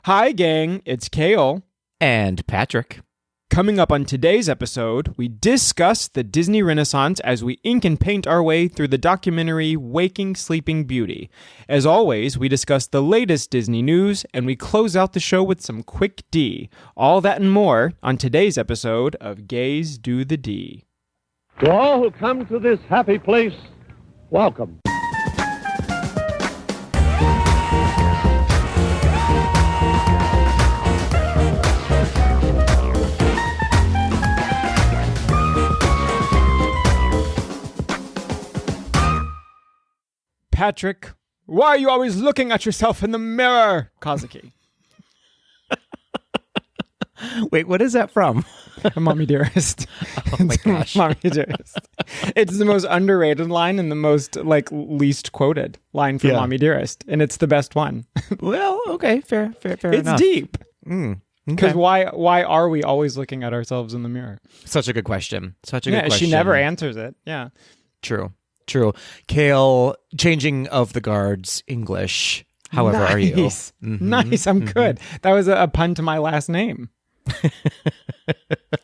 Hi, gang. It's Kale. And Patrick. Coming up on today's episode, we discuss the Disney Renaissance as we ink and paint our way through the documentary Waking Sleeping Beauty. As always, we discuss the latest Disney news, and we close out the show with some quick D. All that and more on today's episode of Gays Do the D. To all who come to this happy place, welcome. Patrick, why are you always looking at yourself in the mirror? Kazuki. Wait, what is that from? Mommy Dearest. Oh my gosh. Mommy Dearest. It's the most underrated line and the most, least quoted line from Mommy Dearest. And it's the best one. Well, okay, fair It's enough. deep. Okay. Because why are we always looking at ourselves in the mirror? Such a good question. Such a good question. She never answers it. Yeah. True. Kale, changing of the guards, English. However, are you? Mm-hmm. Nice. I'm good. That was a pun to my last name.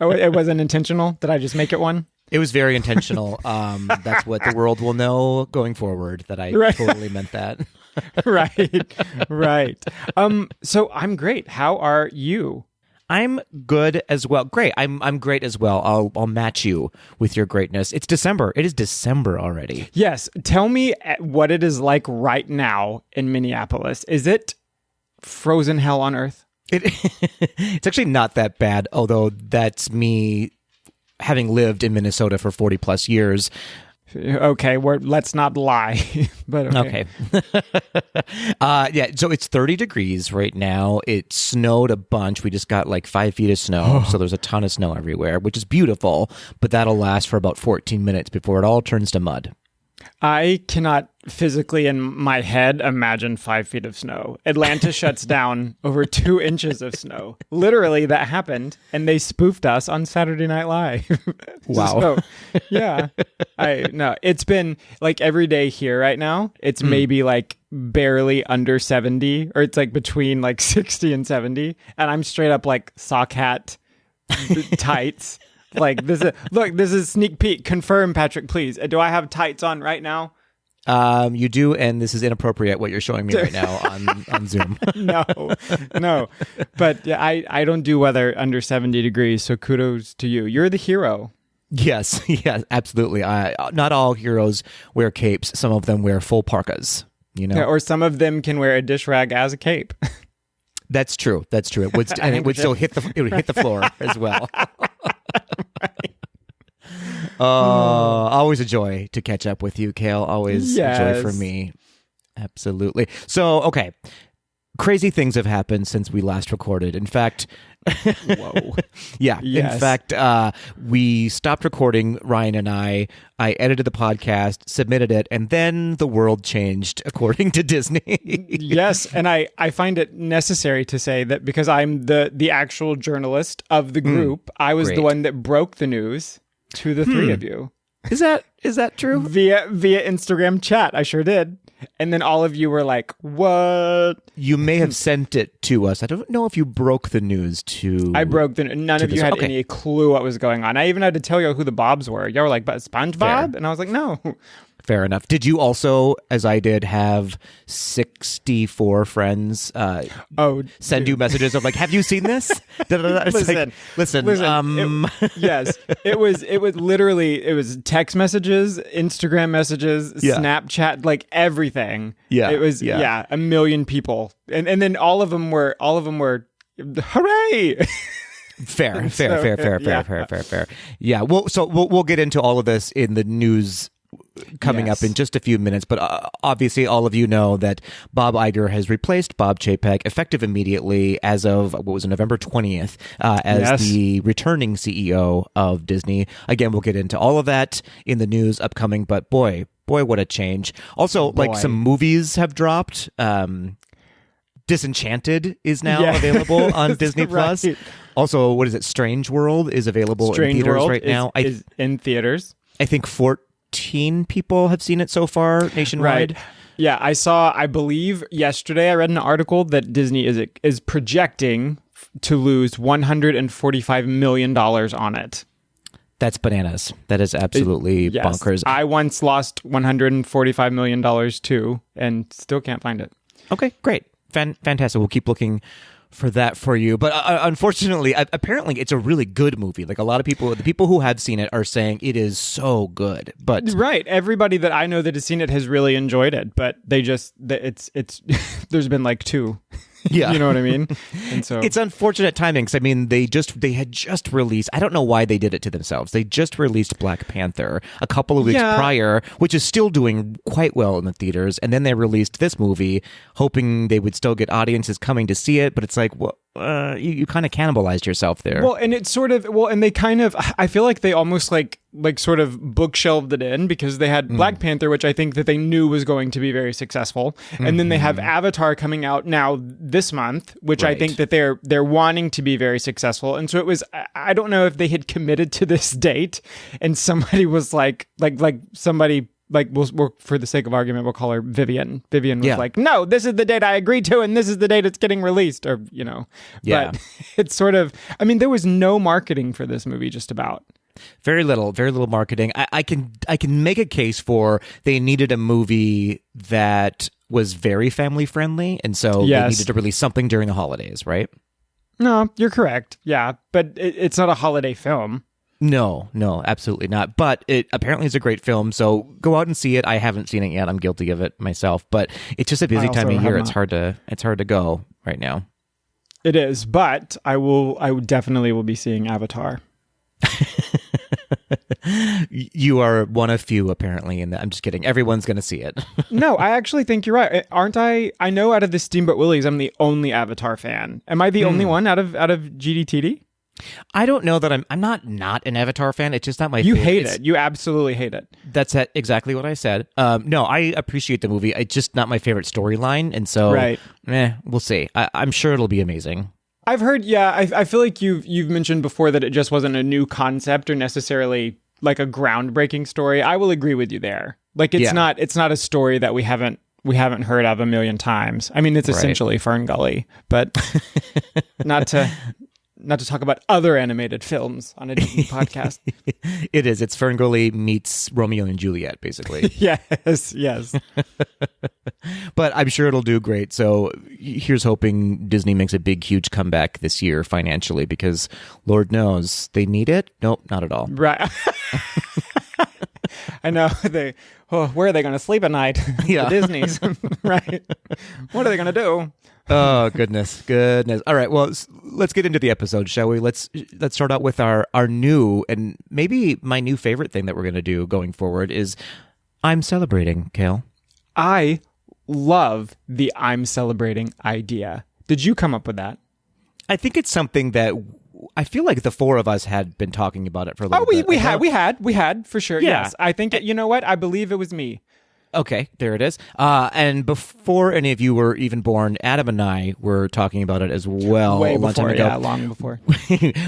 Oh, it wasn't intentional? Did I just make it one? It was very intentional. That's what the world will know going forward, that I totally meant that. Right. So I'm great. How are you? I'm good as well. Great. I'm great as well. I'll match you with your greatness. It's December. It is December already. Yes. Tell me what it is like right now in Minneapolis. Is it frozen hell on earth? It's actually not that bad, although that's me having lived in Minnesota for 40 plus years. Okay, let's not lie. But okay. So it's 30 degrees right now. It snowed a bunch. We just got 5 feet of snow. So there's a ton of snow everywhere, which is beautiful, but that'll last for about 14 minutes before it all turns to mud. I cannot physically in my head imagine 5 feet of snow. Atlanta shuts down over 2 inches of snow. Literally, that happened, and they spoofed us on Saturday Night Live. Wow. So, yeah. It's been every day here right now. It's maybe barely under 70, or it's between 60 and 70, and I'm straight up sock hat, tights. This is sneak peek. Confirm, Patrick, please. Do I have tights on right now? You do, and this is inappropriate what you're showing me right now on Zoom. No. But yeah, I don't do weather under 70 degrees, so kudos to you. You're the hero. Yes, absolutely. Not all heroes wear capes. Some of them wear full parkas, Yeah, or some of them can wear a dish rag as a cape. That's true. It would it would still hit the floor as well. Always a joy to catch up with you, Kale. Always a joy for me. Absolutely. So, okay. Crazy things have happened since we last recorded. In fact, whoa. Yeah. Yes. In fact, we stopped recording, Ryan and I edited the podcast, submitted it, and then the world changed, according to Disney. Yes, and I find it necessary to say that because I'm the actual journalist of the group, I was the one that broke the news to the three of you. Is that true? Via Instagram chat, I sure did. And then all of you were like, what? You may have sent it to us. I don't know if you broke the news to... I broke the... None of you had any clue what was going on. I even had to tell you who the Bobs were. Y'all were like, but SpongeBob? Fair. And I was like, no. Fair enough. Did you also, as I did, have 64 friends send you messages of have you seen this? Listen. Yes. It was literally, it was text messages, Instagram messages, Snapchat, everything. Yeah. It was, a million people. And then all of them were, hooray! Fair. Yeah. We'll get into all of this in the news coming up in just a few minutes, but obviously all of you know that Bob Iger has replaced Bob Chapek effective immediately as of November 20th as the returning CEO of Disney. Again, we'll get into all of that in the news upcoming, but boy, what a change. Also, some movies have dropped. Disenchanted is now available on Disney Plus. Also, what is it? Strange World is available in theaters right now. Is in theaters. I think 14 people have seen it so far nationwide. Right. Yeah, I believe yesterday I read an article that Disney is projecting to lose $145 million on it. That's bananas. That is absolutely bonkers. I once lost $145 million too, and still can't find it. Okay, great. Fantastic. We'll keep looking for that for you. But unfortunately, apparently it's a really good movie. Like a lot of people, the people who have seen it are saying it is so good. But right, everybody that I know that has seen it has really enjoyed it. But it's there's been like two. Yeah. You know what I mean? And so it's unfortunate timing because I mean they had just released, I don't know why they did it to themselves. They just released Black Panther a couple of weeks prior, which is still doing quite well in the theaters, and then they released this movie hoping they would still get audiences coming to see it, but it's like, well, you kind of cannibalized yourself there. Well, and it's sort of, and they kind of, I feel like they almost like sort of bookshelved it in because they had Black Panther, which I think that they knew was going to be very successful. And then they have Avatar coming out now this month, which I think that they're wanting to be very successful. And so it was, I don't know if they had committed to this date and somebody was like somebody, like we'll for the sake of argument, we'll call her Vivian. Vivian was like, no, this is the date I agreed to, and this is the date it's getting released, or But it's sort of, I mean, there was no marketing for this movie, just about. Very little marketing. I can make a case for they needed a movie that was very family friendly, and so they needed to release something during the holidays, right? No, you're correct. Yeah, but it's not a holiday film. No, absolutely not. But it apparently is a great film, so go out and see it. I haven't seen it yet. I'm guilty of it myself, but it's just a busy time of year. It's hard to go right now. It is, but I definitely will be seeing Avatar. You are one of few, apparently, and I'm just kidding. Everyone's going to see it. No, I actually think you're right. Aren't I? I know out of the Steamboat Willies, I'm the only Avatar fan. Am I the only one out of GDTD? I don't know that I'm not an Avatar fan. It's just not my favorite. You hate it. You absolutely hate it. That's exactly what I said. No, I appreciate the movie. It's just not my favorite storyline. And so, we'll see. I'm sure it'll be amazing. I've heard, I feel like you've mentioned before that it just wasn't a new concept or necessarily like a groundbreaking story. I will agree with you there. Like it's not a story that we haven't heard of a million times. I mean, it's essentially Fern Gully, but not to talk about other animated films on a Disney podcast. It is. It's Fern Gully meets Romeo and Juliet, basically. Yes. But I'm sure it'll do great. So here's hoping Disney makes a big, huge comeback this year financially, because Lord knows they need it. Nope, not at all. Right. I know. Where are they going to sleep at night? Yeah. The Disney's. Right. What are they going to do? Oh, goodness. All right, well, let's get into the episode, shall we? Let's start out with our new, and maybe my new favorite thing that we're going to do going forward is I'm celebrating, Kale. I love the I'm celebrating idea. Did you come up with that? I think it's something that I feel like the four of us had been talking about it for a little bit. We had for sure. Yeah. Yes. I think, you know what? I believe it was me. Okay, there it is. And before any of you were even born, Adam and I were talking about it as well. Way a long before, time ago. Yeah, long before.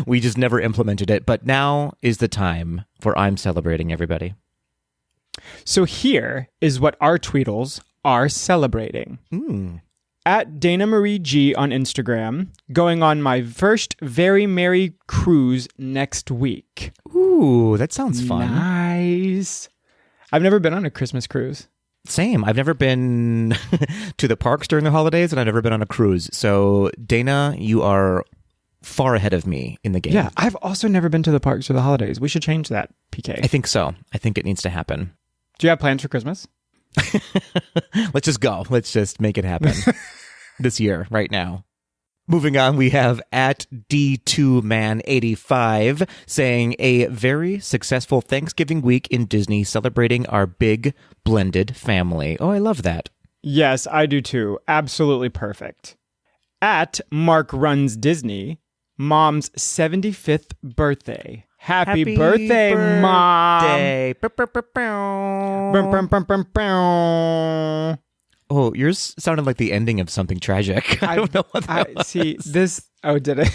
We just never implemented it. But now is the time for I'm celebrating, everybody. So here is what our Tweedles are celebrating. At Dana Marie G on Instagram, going on my first very merry cruise next week. Ooh, that sounds fun. Nice. I've never been on a Christmas cruise. Same. I've never been to the parks during the holidays, and I've never been on a cruise. So, Dana, you are far ahead of me in the game. Yeah, I've also never been to the parks for the holidays. We should change that, PK. I think so. I think it needs to happen. Do you have plans for Christmas? Let's just go. Let's just make it happen this year, right now. Moving on, we have at D2Man85 saying a very successful Thanksgiving week in Disney, celebrating our big blended family. Oh, I love that. Yes, I do too. Absolutely perfect. At Mark Runs Disney, Mom's 75th birthday. Happy birthday, Mom! Oh, yours sounded like the ending of something tragic. I don't know what that was. See, this... Oh, did it?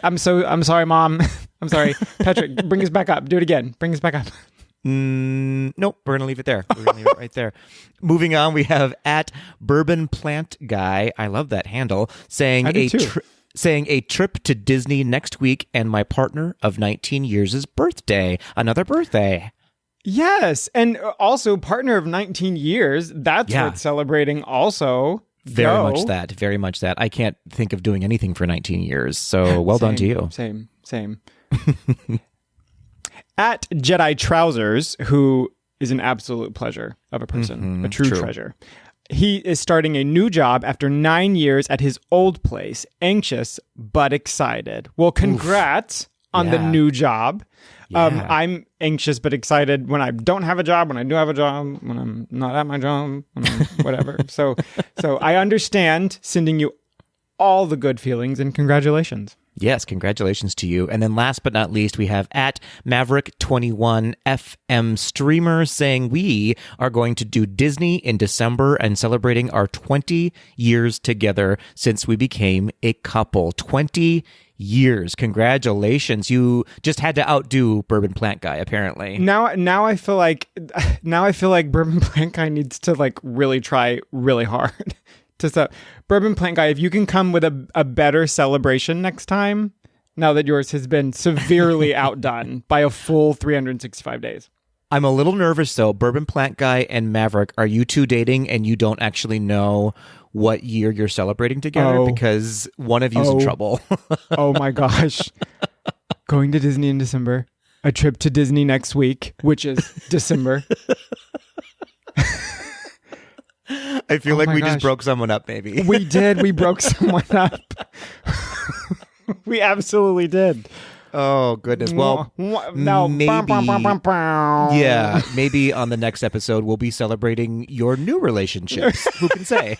I'm sorry, Mom. I'm sorry. Patrick, bring us back up. Do it again. Bring us back up. Nope, we're going to leave it there. We're going to leave it right there. Moving on, we have at Bourbon Plant Guy, I love that handle, saying I do too. saying a trip to Disney next week and my partner of 19 years' birthday. Another birthday. Yes. And also partner of 19 years. That's worth celebrating also. Very much that. Very much that. I can't think of doing anything for 19 years. So well done to you. Same. At Jedi Trousers, who is an absolute pleasure of a person, a true treasure. He is starting a new job after 9 years at his old place. Anxious, but excited. Well, congrats on the new job. Yeah. I'm anxious but excited when I don't have a job, when I do have a job, when I'm not at my job, when I'm whatever. So I understand, sending you all the good feelings and congratulations. Yes, congratulations to you. And then last but not least, we have at Maverick21 FM Streamer saying we are going to do Disney in December and celebrating our 20 years together since we became a couple. 20 years. Congratulations. You just had to outdo Bourbon Plant Guy, apparently. Now I feel like Bourbon Plant Guy needs to like really try really hard. Bourbon Plant Guy, if you can come with a better celebration next time, now that yours has been severely outdone by a full 365 days. I'm a little nervous, though. Bourbon Plant Guy and Maverick, are you two dating and you don't actually know what year you're celebrating together? Because one of you's in trouble. Oh my gosh. Going to Disney in December. A trip to Disney next week, which is December. I feel like we just broke someone up, maybe. We did. We broke someone up. We absolutely did. Oh, goodness. Well, no. Maybe, yeah, maybe on the next episode, we'll be celebrating your new relationships. Who can say?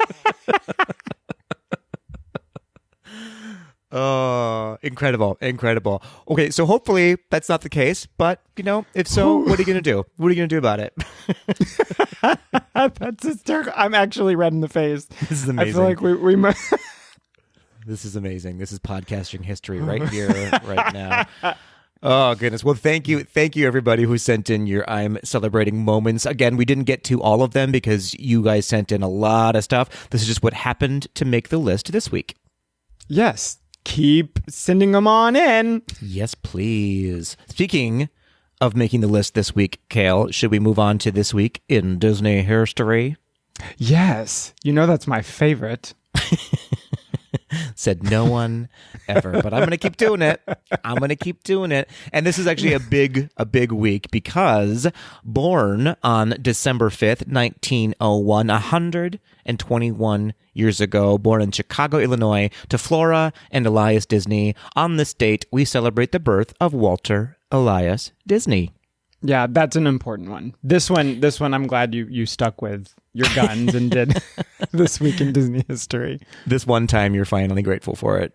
Oh, incredible. Okay, so hopefully that's not the case, but, if so, what are you going to do? What are you going to do about it? That's hysterical. I'm actually red in the face. This is amazing. I feel like we might... This is amazing. This is podcasting history right here, right now. Oh, goodness. Well, thank you. Thank you, everybody who sent in your I'm celebrating moments. Again, we didn't get to all of them because you guys sent in a lot of stuff. This is just what happened to make the list this week. Yes. Keep sending them on in. Yes, please. Speaking of making the list this week, Kale, should we move on to this week in Disney history? Yes. That's my favorite. Said no one ever, but I'm going to keep doing it. And this is actually a big week because born on December 5th, 1901, 121 years ago, born in Chicago, Illinois, to Flora and Elias Disney. On this date, we celebrate the birth of Walter Elias Disney. Yeah, that's an important one. This one I'm glad you stuck with your guns and did This Week in Disney History. This one time you're finally grateful for it.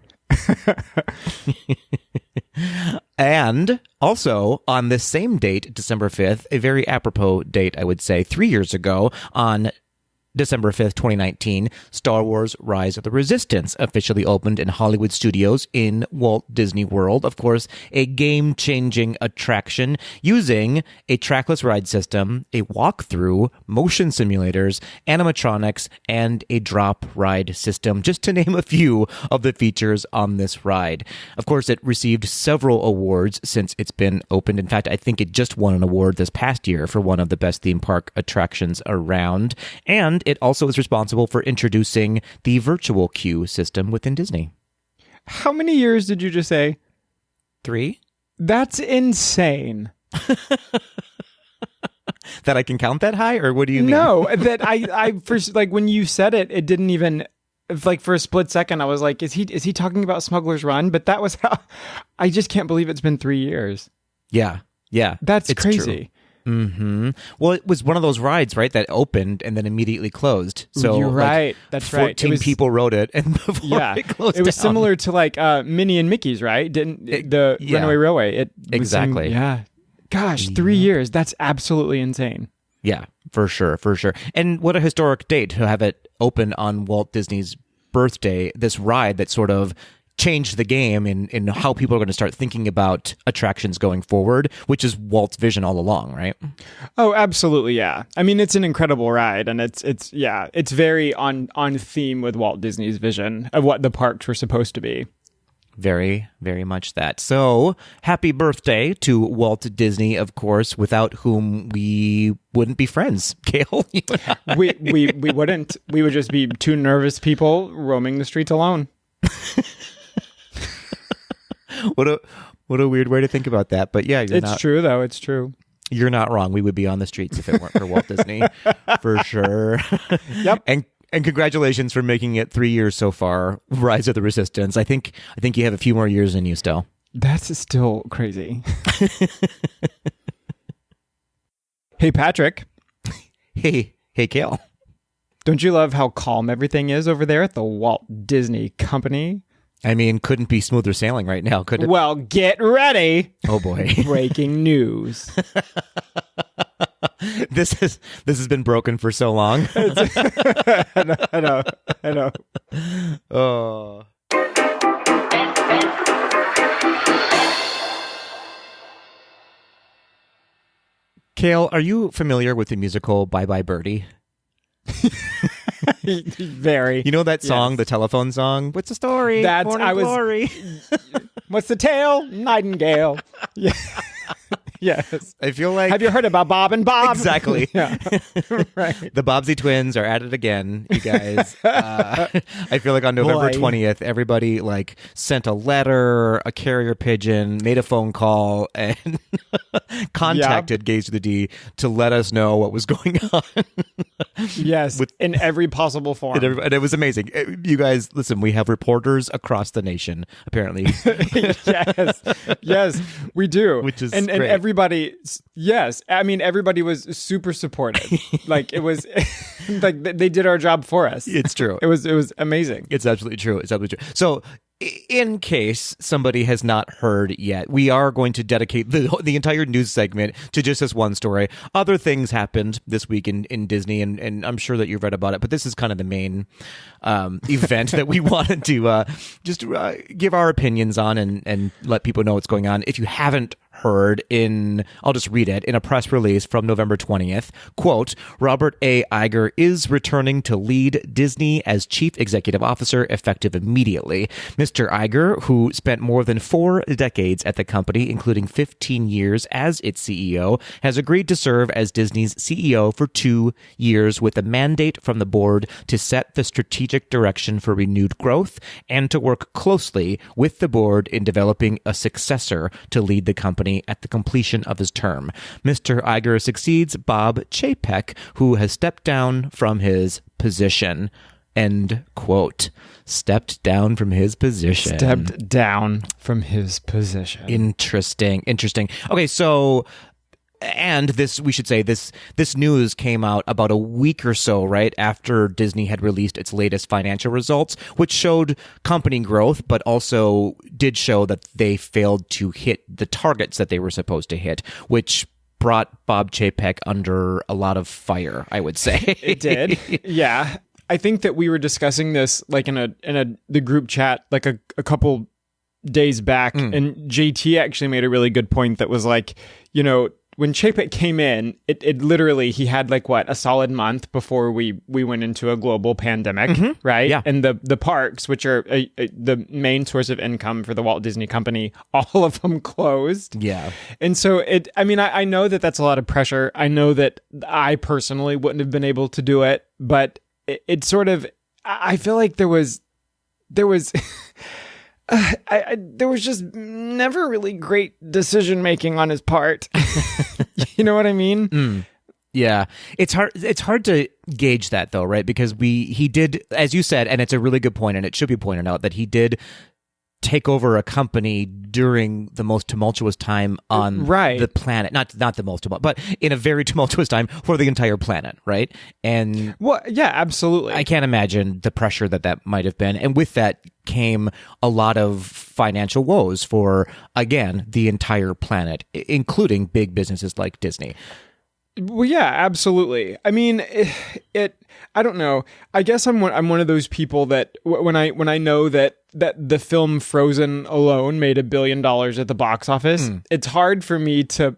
And also on this same date, December 5th, a very apropos date, I would say, 3 years ago, on December 5th, 2019, Star Wars Rise of the Resistance officially opened in Hollywood studios in Walt Disney World. Of course, a game-changing attraction using a trackless ride system, a walkthrough, motion simulators, animatronics, and a drop ride system, just to name a few of the features on this ride. Of course, it received several awards since it's been opened. In fact, I think it just won an award this past year for one of the best theme park attractions around. And it also is responsible for introducing the virtual queue system within Disney. How many years did you just say? 3? That's insane. That I can count that high, or what do you mean? No, that I first, like, when you said it, it didn't even, like, for a split second, I was like, is he talking about Smuggler's Run? But that was how, I just can't believe it's been 3 years. Yeah. That's crazy. True. Mm-hmm. Well, it was one of those rides, right, that opened and then immediately closed. So you're right. That's 14 right. 14 people rode it, and before it closed it was down. Similar to like Minnie and Mickey's, right? The Runaway Railway? Exactly. Yeah. Gosh, 3 years. That's absolutely insane. Yeah, for sure. And what a historic date to have it open on Walt Disney's birthday. This ride that sort of changed the game in how people are going to start thinking about attractions going forward, which is Walt's vision all along, right? Oh, absolutely, yeah. I mean, it's an incredible ride, and it's very on theme with Walt Disney's vision of what the parks were supposed to be. Very, very much that. So, happy birthday to Walt Disney, of course, without whom we wouldn't be friends, Kale. we wouldn't. We would just be two nervous people roaming the streets alone. What a weird way to think about that. But yeah, it's true, though. It's true. You're not wrong. We would be on the streets if it weren't for Walt Disney, for sure. Yep. And congratulations for making it 3 years so far. Rise of the Resistance. I think you have a few more years in you still. That's still crazy. Hey, Patrick. Hey, Kale. Don't you love how calm everything is over there at the Walt Disney Company? I mean, couldn't be smoother sailing right now, could it? Well, get ready. Oh boy. Breaking news. This has been broken for so long. I know. Oh. Kale, are you familiar with the musical Bye Bye Birdie? Very. You know that song, yes. The telephone song? What's the story? Morning Glory. What's the tale? Nightingale. Yeah. Yes. I feel like... Have you heard about Bob and Bob? Exactly. Yeah. Right. The Bobbsey twins are at it again, you guys. I feel like on November 20th, everybody like sent a letter, a carrier pigeon, made a phone call, and contacted Gaze to the D to let us know what was going on. Yes, in every possible form. And it was amazing. You guys, listen, we have reporters across the nation, apparently. Yes, we do. Which is and great. Everybody, yes. I mean, everybody was super supportive. Like, it was, like, they did our job for us. It's true. It was amazing. It's absolutely true. It's absolutely true. So, in case somebody has not heard yet, we are going to dedicate the entire news segment to just this one story. Other things happened this week in Disney, and I'm sure that you've read about it, but this is kind of the main event that we wanted to just give our opinions on and let people know what's going on. If you haven't heard I'll just read it, in a press release from November 20th, quote, Robert A. Iger is returning to lead Disney as chief executive officer effective immediately. Mr. Iger, who spent more than 4 decades at the company, including 15 years as its CEO, has agreed to serve as Disney's CEO for 2 years with a mandate from the board to set the strategic direction for renewed growth and to work closely with the board in developing a successor to lead the company at the completion of his term. Mr. Iger succeeds Bob Chapek, who has stepped down from his position. End quote. Stepped down from his position. Interesting. Okay, so... And we should say this news came out about a week or so, right, after Disney had released its latest financial results, which showed company growth, but also did show that they failed to hit the targets that they were supposed to hit, which brought Bob Chapek under a lot of fire, I would say. It did. Yeah. I think that we were discussing this like in the group chat like a couple days back, and JT actually made a really good point that was like, you know, when Chapek came in, it literally, he had like a solid month before we went into a global pandemic, right? Yeah. And the parks, which are the main source of income for the Walt Disney Company, all of them closed. Yeah. And so I know that that's a lot of pressure. I know that I personally wouldn't have been able to do it, but it sort of, I feel like there was there was just never really great decision making on his part. You know what I mean? Yeah, it's hard to gauge that though, right? Because he did, as you said, and it's a really good point, and it should be pointed out that he did take over a company during the most tumultuous time on the planet. Not the most tumultuous, but in a very tumultuous time for the entire planet, right? And yeah, absolutely. I can't imagine the pressure that might have been. And with that came a lot of financial woes for, again, the entire planet, including big businesses like Disney. Well, yeah, absolutely. I mean, I don't know. I guess I'm one of those people that when I know that the film Frozen alone made $1 billion at the box office, it's hard for me to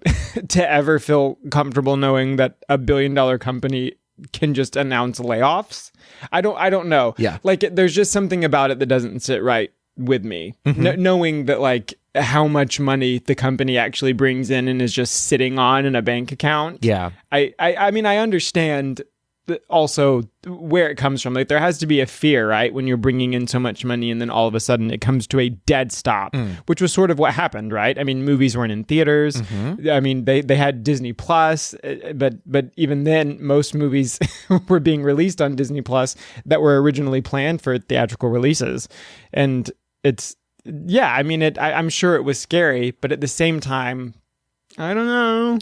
to ever feel comfortable knowing that $1 billion company can just announce layoffs. I don't know. Yeah. Like there's just something about it that doesn't sit right with me. Knowing that like how much money the company actually brings in and is just sitting on in a bank account. Yeah. I mean, I understand also where it comes from. Like there has to be a fear, right? When you're bringing in so much money and then all of a sudden it comes to a dead stop, which was sort of what happened, right? I mean, movies weren't in theaters. I mean, they had Disney Plus, but even then most movies were being released on Disney Plus that were originally planned for theatrical releases. And yeah, I mean, I'm sure it was scary, but at the same time, I don't know.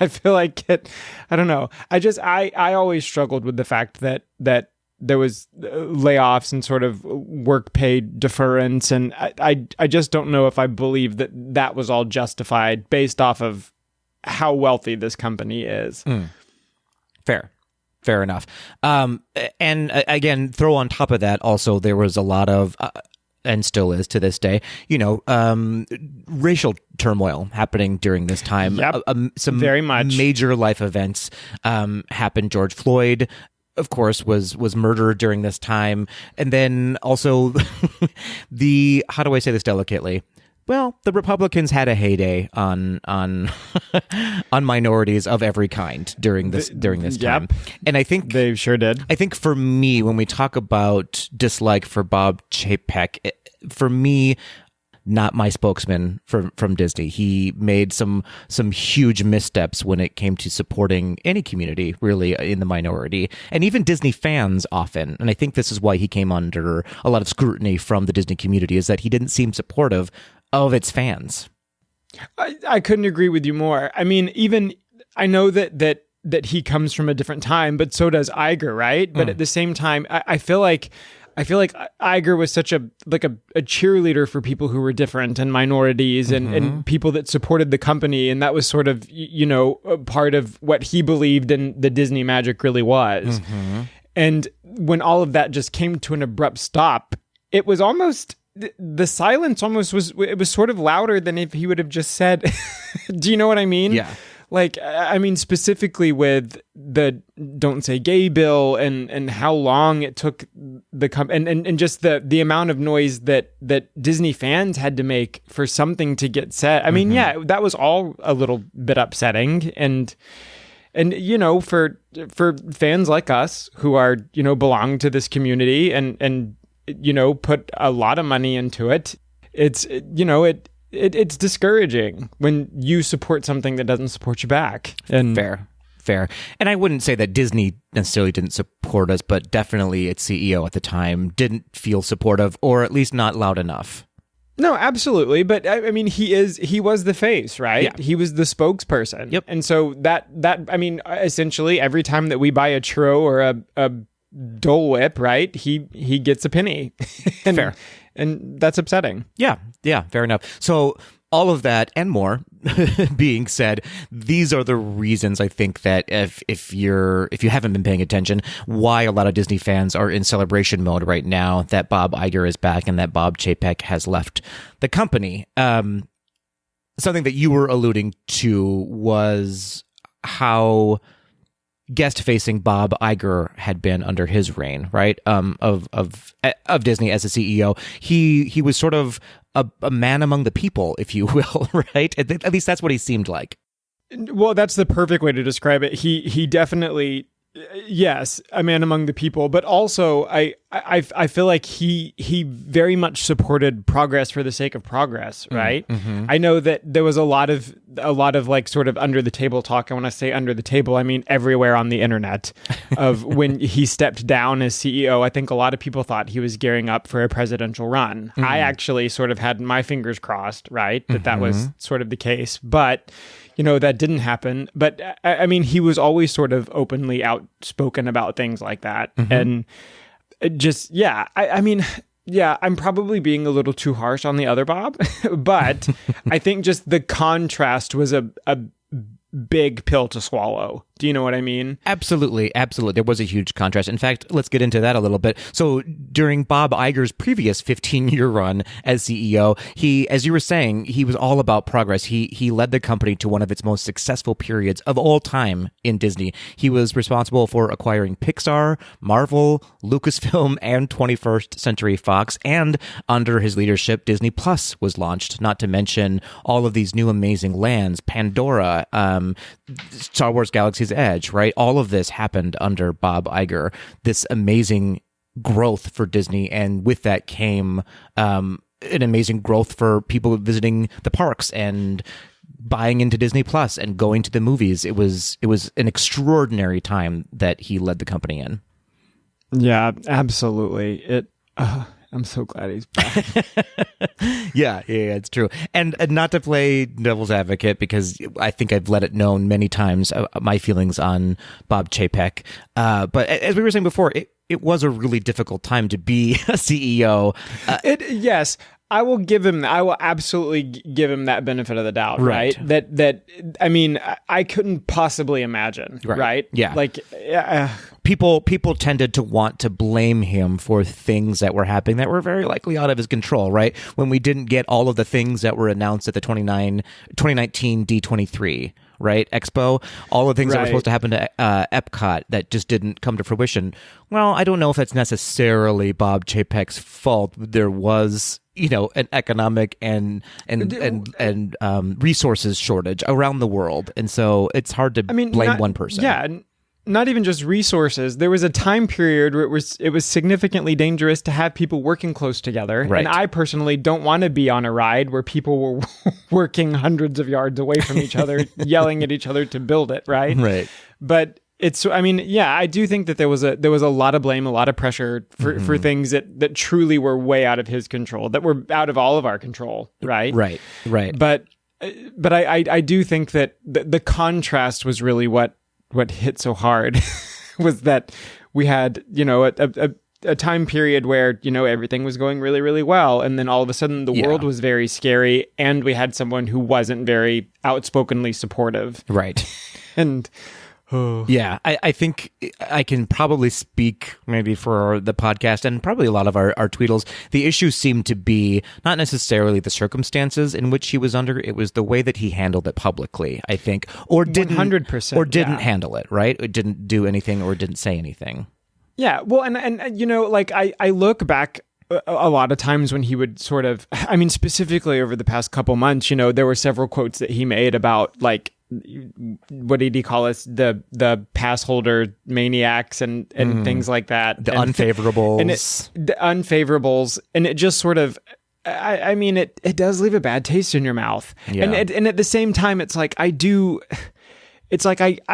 I feel like I don't know. I always struggled with the fact that there was layoffs and sort of work pay deference. And I just don't know if I believe that was all justified based off of how wealthy this company is. Fair enough. And again, throw on top of that, also, there was a lot of... and still is to this day, racial turmoil happening during this time. Yep. Some very much major life events happened. George Floyd, of course, was murdered during this time. And then also how do I say this delicately? Well, the Republicans had a heyday on on minorities of every kind during this time. And I think they sure did. I think for me, when we talk about dislike for Bob Chapek, for me, not my spokesman from Disney. He made some huge missteps when it came to supporting any community, really, in the minority, and even Disney fans often. And I think this is why he came under a lot of scrutiny from the Disney community, is that he didn't seem supportive of its fans. I couldn't agree with you more. I mean, even I know that he comes from a different time, but so does Iger, right? But at the same time, I feel like Iger was such a cheerleader for people who were different and minorities and people that supported the company, and that was sort of a part of what he believed in the Disney magic really was. And when all of that just came to an abrupt stop, it was almost. The silence almost was sort of louder than if he would have just said, do you know what I mean? Yeah. Like, I mean, specifically with the Don't Say Gay bill and how long it took and just the amount of noise that Disney fans had to make for something to get said. I mean, yeah, that was all a little bit upsetting. And for fans like us who are, belong to this community and put a lot of money into it. It's, it's discouraging when you support something that doesn't support you back. And Fair. And I wouldn't say that Disney necessarily didn't support us, but definitely its CEO at the time didn't feel supportive, or at least not loud enough. No, absolutely. But I mean, he was the face, right? Yeah. He was the spokesperson. Yep. And so that, I mean, essentially every time that we buy a churro or a Dole Whip, right? He gets a penny. Fair. And that's upsetting. Yeah, fair enough. So all of that and more being said, these are the reasons I think that if you haven't been paying attention, why a lot of Disney fans are in celebration mode right now that Bob Iger is back and that Bob Chapek has left the company. Something that you were alluding to was how guest-facing Bob Iger had been under his reign, right? Of Disney as a CEO. He was sort of a man among the people, if you will, right? At least that's what he seemed like. Well, that's the perfect way to describe it. He definitely, yes, a man among the people, but also I feel like he very much supported progress for the sake of progress, right? I know that there was a lot of like sort of under the table talk. And when I say under the table, I mean everywhere on the internet of when he stepped down as CEO. I think a lot of people thought he was gearing up for a presidential run. I actually sort of had my fingers crossed, right? That was sort of the case, but that didn't happen. But I mean, he was always sort of openly outspoken about things like that. And just, yeah, I mean, yeah, I'm probably being a little too harsh on the other Bob, but I think just the contrast was a big pill to swallow. Do you know what I mean? Absolutely. There was a huge contrast. In fact, let's get into that a little bit. So during Bob Iger's previous 15-year run as CEO, he, as you were saying, he was all about progress. He led the company to one of its most successful periods of all time in Disney. He was responsible for acquiring Pixar, Marvel, Lucasfilm, and 21st Century Fox. And under his leadership, Disney Plus was launched, not to mention all of these new amazing lands, Pandora, Star Wars Galaxy's Edge, right? All of this happened under Bob Iger, this amazing growth for Disney. And with that came an amazing growth for people visiting the parks and buying into Disney Plus and going to the movies. It was an extraordinary time that he led the company in. Yeah, absolutely. I'm so glad he's back. Yeah, it's true. And not to play devil's advocate, because I think I've let it known many times my feelings on Bob Chapek. But as we were saying before, it was a really difficult time to be a CEO. Yes, I will give him. I will absolutely give him that benefit of the doubt. Right. That. I mean, I couldn't possibly imagine. Right. Yeah. Like. People tended to want to blame him for things that were happening that were very likely out of his control, right? When we didn't get all of the things that were announced at the 2019 D23, right? Expo, all the things that were supposed to happen to Epcot that just didn't come to fruition. Well, I don't know if that's necessarily Bob Chapek's fault. There was, an economic and resources shortage around the world, and so it's hard to blame one person. Yeah. Not even just resources. There was a time period where it was significantly dangerous to have people working close together. Right. And I personally don't want to be on a ride where people were working hundreds of yards away from each other, yelling at each other to build it. Right. Right. But I do think that there was a lot of blame, a lot of pressure for things that truly were way out of his control, that were out of all of our control. Right. Right. But I do think that the contrast was really what hit so hard was that we had, a time period where, everything was going really, really well. And then all of a sudden the world was very scary, and we had someone who wasn't very outspokenly supportive. Right. And yeah, I think I can probably speak maybe for the podcast and probably a lot of our tweetles. The issue seemed to be not necessarily the circumstances in which he was under; it was the way that he handled it publicly. I think, or didn't 100%, or didn't handle it right. It didn't do anything or didn't say anything. Yeah, well, and I look back. A lot of times when he would sort of, specifically over the past couple months, there were several quotes that he made about what did he call us? The pass holder maniacs and things like that. The unfavorables. The unfavorables. And it just sort of, it does leave a bad taste in your mouth. Yeah. And at the same time, it's like, I'm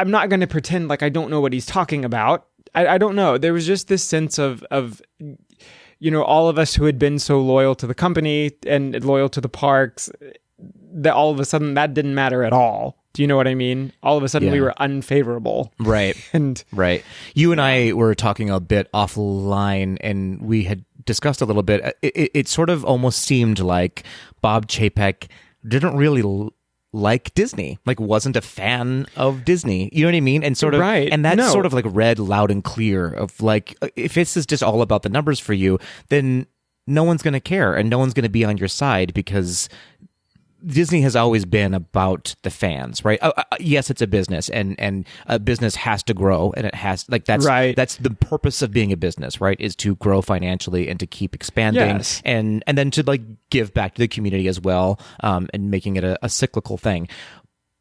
not going to pretend like I don't know what he's talking about. I don't know. There was just this sense of all of us who had been so loyal to the company and loyal to the parks, that all of a sudden that didn't matter at all. Do you know what I mean? All of a sudden we were unfavorable. Right. Right. You and I were talking a bit offline, and we had discussed a little bit. It sort of almost seemed like Bob Chapek didn't really like Disney, wasn't a fan of Disney. You know what I mean? And sort of, and that's sort of read loud and clear of if this is just all about the numbers for you, then no one's going to care and no one's going to be on your side, because Disney has always been about the fans, right? Yes, it's a business, and a business has to grow, and it has that's the purpose of being a business, right? Is to grow financially and to keep expanding, and then to give back to the community as well, and making it a cyclical thing.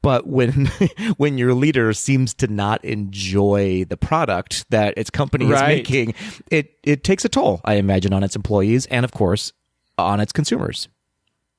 But when your leader seems to not enjoy the product that its company is making, it takes a toll, I imagine, on its employees and, of course, on its consumers.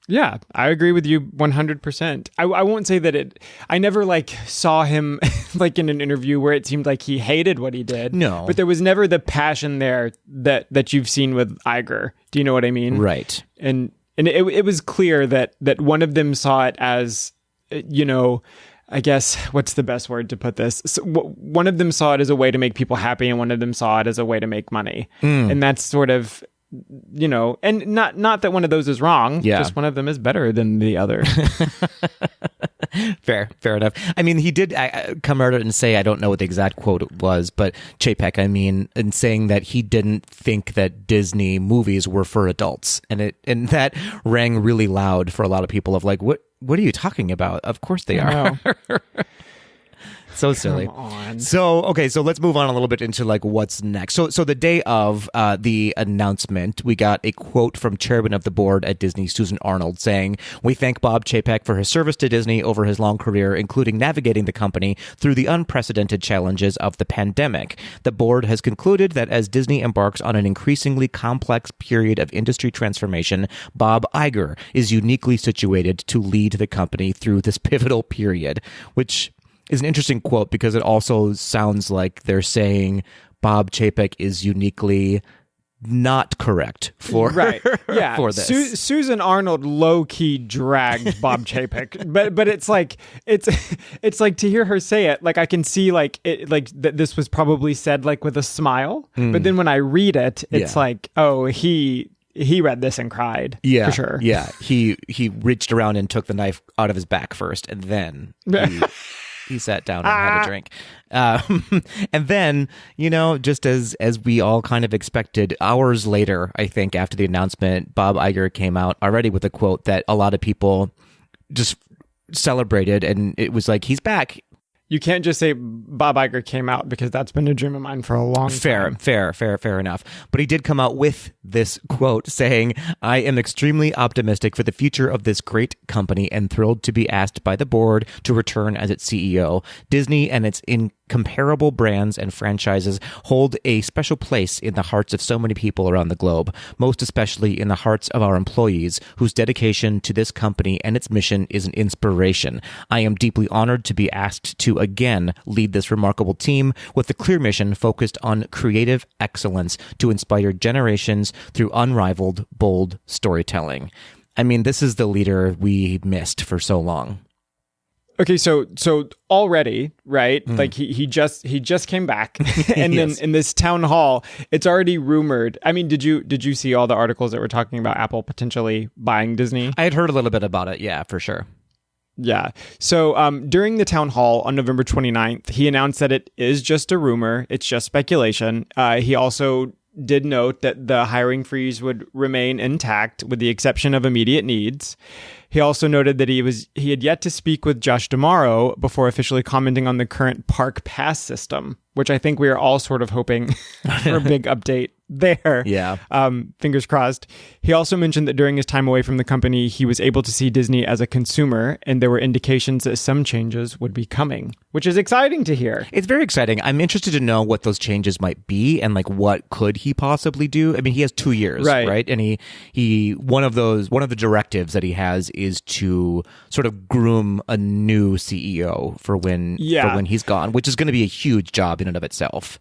Yeah, I agree with you 100%. I won't say that I never saw him in an interview where it seemed like he hated what he did. No. But there was never the passion there that you've seen with Iger. Do you know what I mean? Right. And it was clear that one of them saw it as, I guess, what's the best word to put this? So, one of them saw it as a way to make people happy, and one of them saw it as a way to make money. And that's sort of, and not that one of those is wrong. Yeah. Just one of them is better than the other. Fair enough. I mean, he did come out and say, I don't know what the exact quote was, but Chapek, in saying that he didn't think that Disney movies were for adults. And that rang really loud for a lot of people of like, what are you talking about? Of course they are. So silly. Come on. So let's move on a little bit into like what's next. So the day of the announcement, we got a quote from chairman of the board at Disney, Susan Arnold, saying, "We thank Bob Chapek for his service to Disney over his long career, including navigating the company through the unprecedented challenges of the pandemic. The board has concluded that as Disney embarks on an increasingly complex period of industry transformation, Bob Iger is uniquely situated to lead the company through this pivotal period," which is an interesting quote because it also sounds like they're saying Bob Chapek is uniquely not correct for for this. Susan Arnold low key dragged Bob Chapek, but it's like to hear her say it, like I can see like it like that this was probably said like with a smile, but then when I read it, it's like, oh, he read this and cried. Yeah, for sure. Yeah, he reached around and took the knife out of his back first, and then he sat down and had a drink. And then, just as we all kind of expected, hours later, I think, after the announcement, Bob Iger came out already with a quote that a lot of people just celebrated, and it was like, he's back. You can't just say Bob Iger came out because that's been a dream of mine for a long time. Fair enough. But he did come out with this quote saying, "I am extremely optimistic for the future of this great company and thrilled to be asked by the board to return as its CEO. Disney and its incomparable brands and franchises hold a special place in the hearts of so many people around the globe, most especially in the hearts of our employees, whose dedication to this company and its mission is an inspiration. I am deeply honored to be asked to again lead this remarkable team with a clear mission focused on creative excellence to inspire generations through unrivaled, bold storytelling." I mean, this is the leader we missed for so long. Okay, so already, right? Like he just came back, and then in this town hall, it's already rumored. I mean, did you see all the articles that were talking about Apple potentially buying Disney? I had heard a little bit about it, yeah, for sure. Yeah. So during the town hall on November 29th, he announced that it is just a rumor. It's just speculation. He also did note that the hiring freeze would remain intact with the exception of immediate needs. He also noted that he had yet to speak with Josh D'Amaro before officially commenting on the current park pass system, which I think we are all sort of hoping for a big update there. Yeah. Fingers crossed. He also mentioned that during his time away from the company, he was able to see Disney as a consumer, and there were indications that some changes would be coming, which is exciting to hear. It's very exciting. I'm interested to know what those changes might be and like what could he possibly do. I mean, he has 2 years, right? And he one of the directives that he has is to sort of groom a new CEO for when he's gone, which is going to be a huge job in and of itself.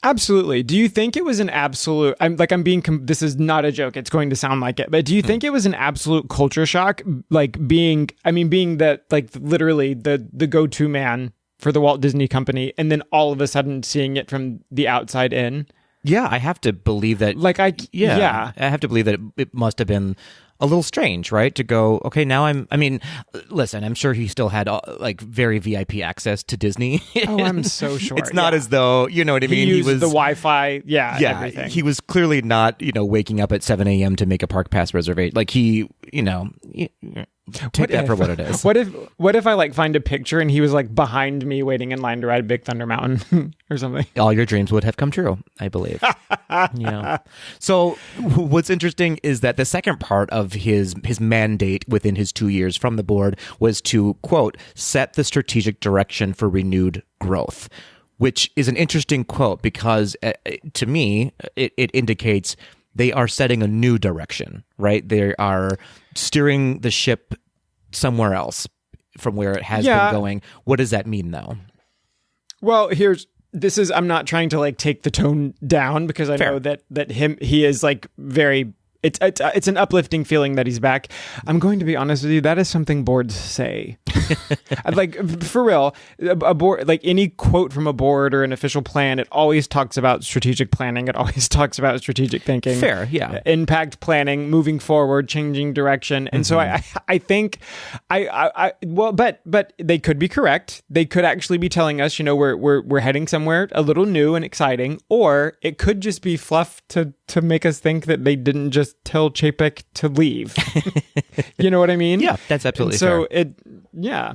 Absolutely. Do you think it was an absolute, this is not a joke, it's going to sound like it, but do you think it was an absolute culture shock, like being that, like, literally the go-to man for the Walt Disney Company, and then all of a sudden seeing it from the outside in? Yeah, I have to believe that. I have to believe that it must have been a little strange, right? To go, okay, now listen, I'm sure he still had like very VIP access to Disney. Oh, I'm so sure. It's not as though, you know what I mean? He used the Wi-Fi, everything. He was clearly not, waking up at 7 a.m. to make a park pass reservation. Like take that for what it is. What if I like find a picture and he was like behind me waiting in line to ride Big Thunder Mountain or something? All your dreams would have come true, I believe. So what's interesting is that the second part of his mandate within his 2 years from the board was to, quote, set the strategic direction for renewed growth, which is an interesting quote because to me, it indicates they are setting a new direction, right? They are steering the ship somewhere else from where it has been going. What does that mean, though? Well, I'm not trying to like take the tone down because I know that he is like very it's an uplifting feeling that he's back. I'm going to be honest with you, that is something boards say. Like, for real, a board, like any quote from a board or an official plan, it always talks about strategic planning. It always talks about strategic thinking. Fair, yeah. Impact planning, moving forward, changing direction. And so I think but they could be correct. They could actually be telling us, we're heading somewhere a little new and exciting, or it could just be fluff to make us think that they didn't just tell Chapek to leave. You know what I mean? Yeah, that's absolutely fair. So yeah.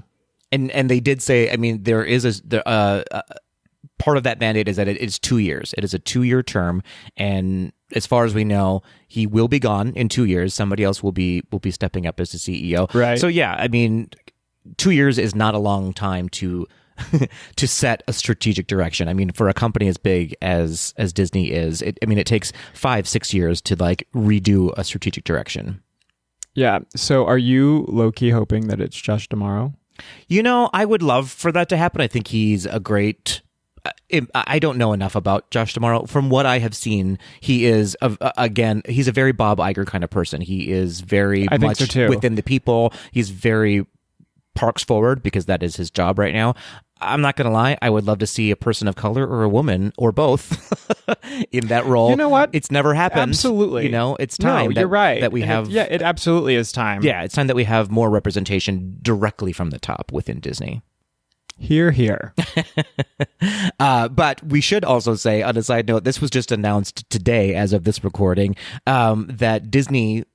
And they did say, I mean, there is part of that mandate is that it is 2 years. It is a 2-year term, and as far as we know, he will be gone in 2 years. Somebody else will be stepping up as the CEO. Right. So yeah, I mean, 2 years is not a long time to to set a strategic direction. I mean, for a company as big as Disney is, it takes 5-6 years to like redo a strategic direction. Yeah. So are you low-key hoping that it's Josh tomorrow? I would love for that to happen. I think he's a great... I don't know enough about Josh D'Amaro. From what I have seen, he is, he's a very Bob Iger kind of person. He is very much within the people. He's very parks forward because that is his job right now. I'm not going to lie. I would love to see a person of color or a woman or both in that role. You know what? It's never happened. Absolutely. It's time. You're right. That we have. It absolutely is time. Yeah, it's time that we have more representation directly from the top within Disney. Hear, hear. But we should also say, on a side note, this was just announced today as of this recording, that Disney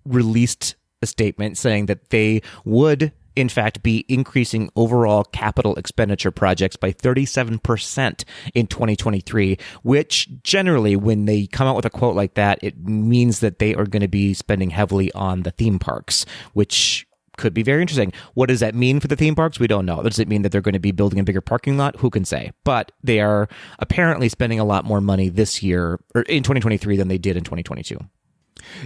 released a statement saying that they would, in fact, be increasing overall capital expenditure projects by 37% in 2023, which generally, when they come out with a quote like that, it means that they are going to be spending heavily on the theme parks, which could be very interesting. What does that mean for the theme parks? We don't know. Does it mean that they're going to be building a bigger parking lot? Who can say? But they are apparently spending a lot more money this year, or in 2023, than they did in 2022.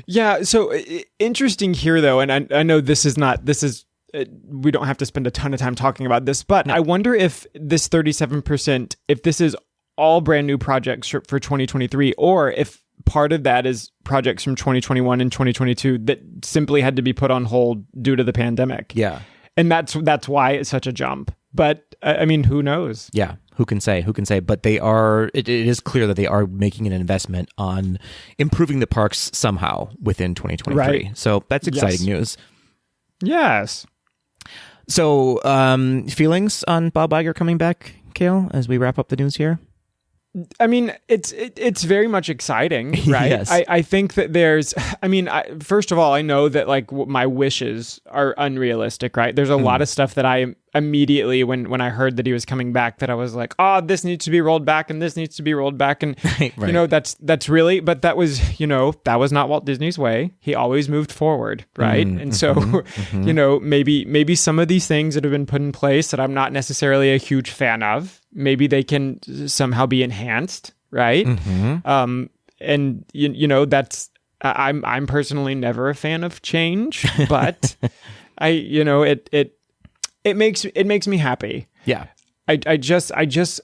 Yeah. So interesting here, though, and I know we don't have to spend a ton of time talking about this, but no. I wonder if this 37%, if this is all brand new projects for 2023, or if part of that is projects from 2021 and 2022 that simply had to be put on hold due to the pandemic. Yeah. And that's why it's such a jump. But I mean, who knows? Yeah. Who can say? But it is clear that they are making an investment on improving the parks somehow within 2023. Right. So that's exciting news. Yes. So feelings on Bob Iger coming back, Kale, as we wrap up the news here? I mean, it's very much exciting, right? Yes. I think that first of all, I know that like my wishes are unrealistic, right? There's a lot of stuff that I immediately, when I heard that he was coming back, that I was like, oh, this needs to be rolled back and this needs to be rolled back. And, right. That's really, but that was not Walt Disney's way. He always moved forward, right? And so, maybe some of these things that have been put in place that I'm not necessarily a huge fan of, maybe they can somehow be enhanced, right? And that's I'm personally never a fan of change, but it makes me happy. Yeah. I just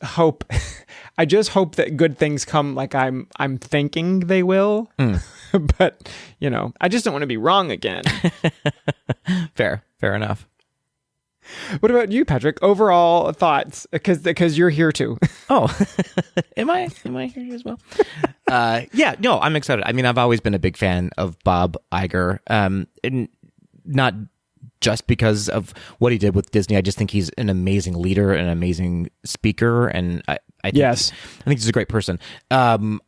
hope that good things come like I'm thinking they will. But I just don't want to be wrong again. Fair enough. What about you, Patrick? Overall thoughts, because you're here too. Oh, am I here as well? Yeah, no, I'm excited. I mean, I've always been a big fan of Bob Iger, and not just because of what he did with Disney. I just think he's an amazing leader, an amazing speaker, and I think he's a great person. I'm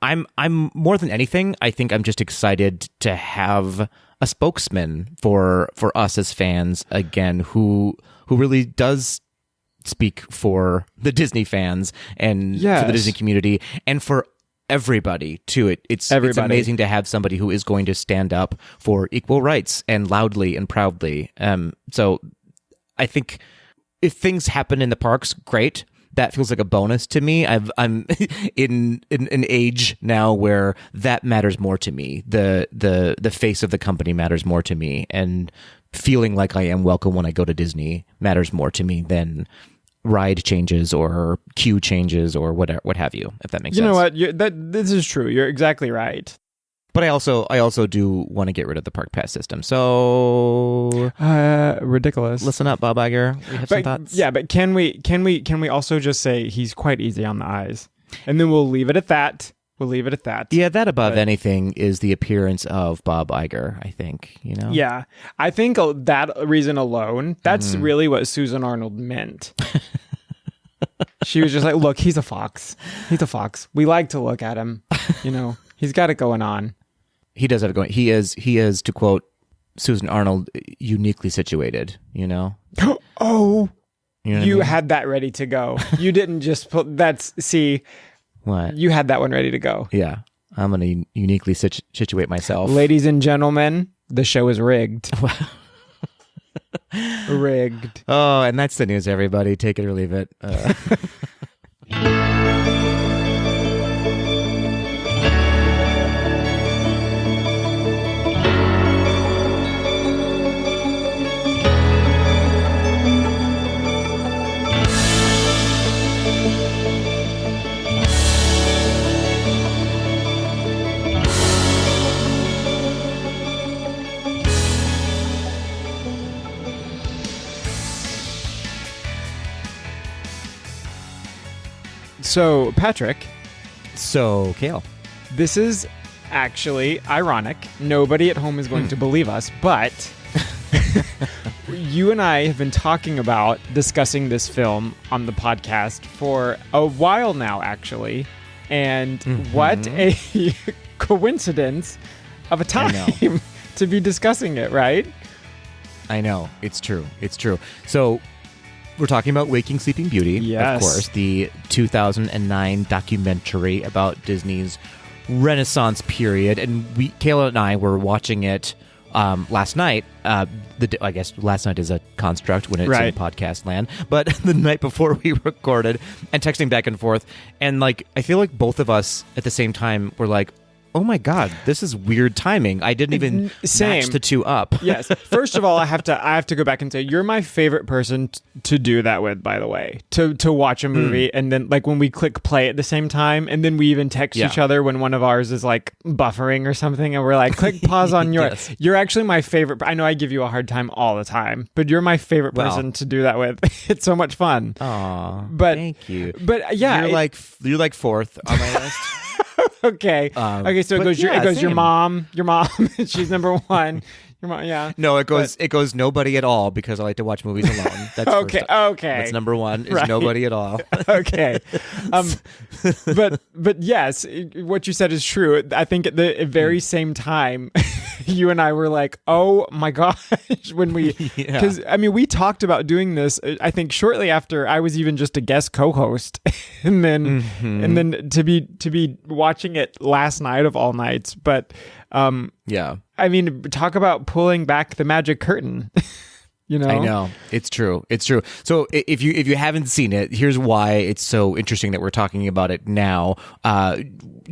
more than anything, I think I'm just excited to have a spokesman for us as fans again, who really does speak for the Disney fans and for the Disney community and for everybody too. It's amazing to have somebody who is going to stand up for equal rights and loudly and proudly. So I think if things happen in the parks, great. That feels like a bonus to me. I'm in an age now where that matters more to me. The face of the company matters more to me, and feeling like I am welcome when I go to Disney matters more to me than ride changes or queue changes or what have you. If that makes sense. You know what? This is true. You're exactly right. But I also do want to get rid of the park pass system. So ridiculous. Listen up, Bob Iger. We have some thoughts. Yeah, but can we also just say he's quite easy on the eyes, and then we'll leave it at that. Yeah, that above anything is the appearance of Bob Iger, I think, Yeah, I think that reason alone, that's really what Susan Arnold meant. She was just like, look, he's a fox. We like to look at him. He's got it going on. He does have it going. He is, to quote Susan Arnold, uniquely situated, Oh, you had that ready to go. You didn't just put What? You had that one ready to go. Yeah. I'm going to uniquely situate myself. Ladies and gentlemen, the show is rigged. Rigged. Oh, and that's the news, everybody. Take it or leave it. So, Patrick. So, Kale. This is actually ironic. Nobody at home is going to believe us, but you and I have been talking about discussing this film on the podcast for a while now, actually. And what a coincidence of a time to be discussing it, right? I know. It's true. So, we're talking about Waking Sleeping Beauty, yes. Of course, the 2009 documentary about Disney's Renaissance period. And Kayla and I were watching it last night. I guess last night is a construct when it's in podcast land. But the night before we recorded and texting back and forth. And I feel like both of us at the same time were like, oh my God, this is weird timing. I didn't even match the two up. Yes. First of all, I have to go back and say you're my favorite person to do that with, by the way. To watch a movie and then when we click play at the same time and then we even text each other when one of ours is buffering or something and we're like, click pause on yours. Yes. You're actually my favorite. I know I give you a hard time all the time, but you're my favorite person to do that with. It's so much fun. Aw, thank you. But yeah, you're like fourth on my list. Okay. So it goes your mom. She's number one. Your mom, yeah. No, it goes nobody at all because I like to watch movies alone. That's okay. That's number one is nobody at all. Okay. But yes, what you said is true. I think at the very same time, you and I were like, oh my gosh, when because we talked about doing this. I think shortly after I was even just a guest co-host, and then to be watching it last night of all nights. But talk about pulling back the magic curtain. I know. It's true. So if you haven't seen it, here's why it's so interesting that we're talking about it now,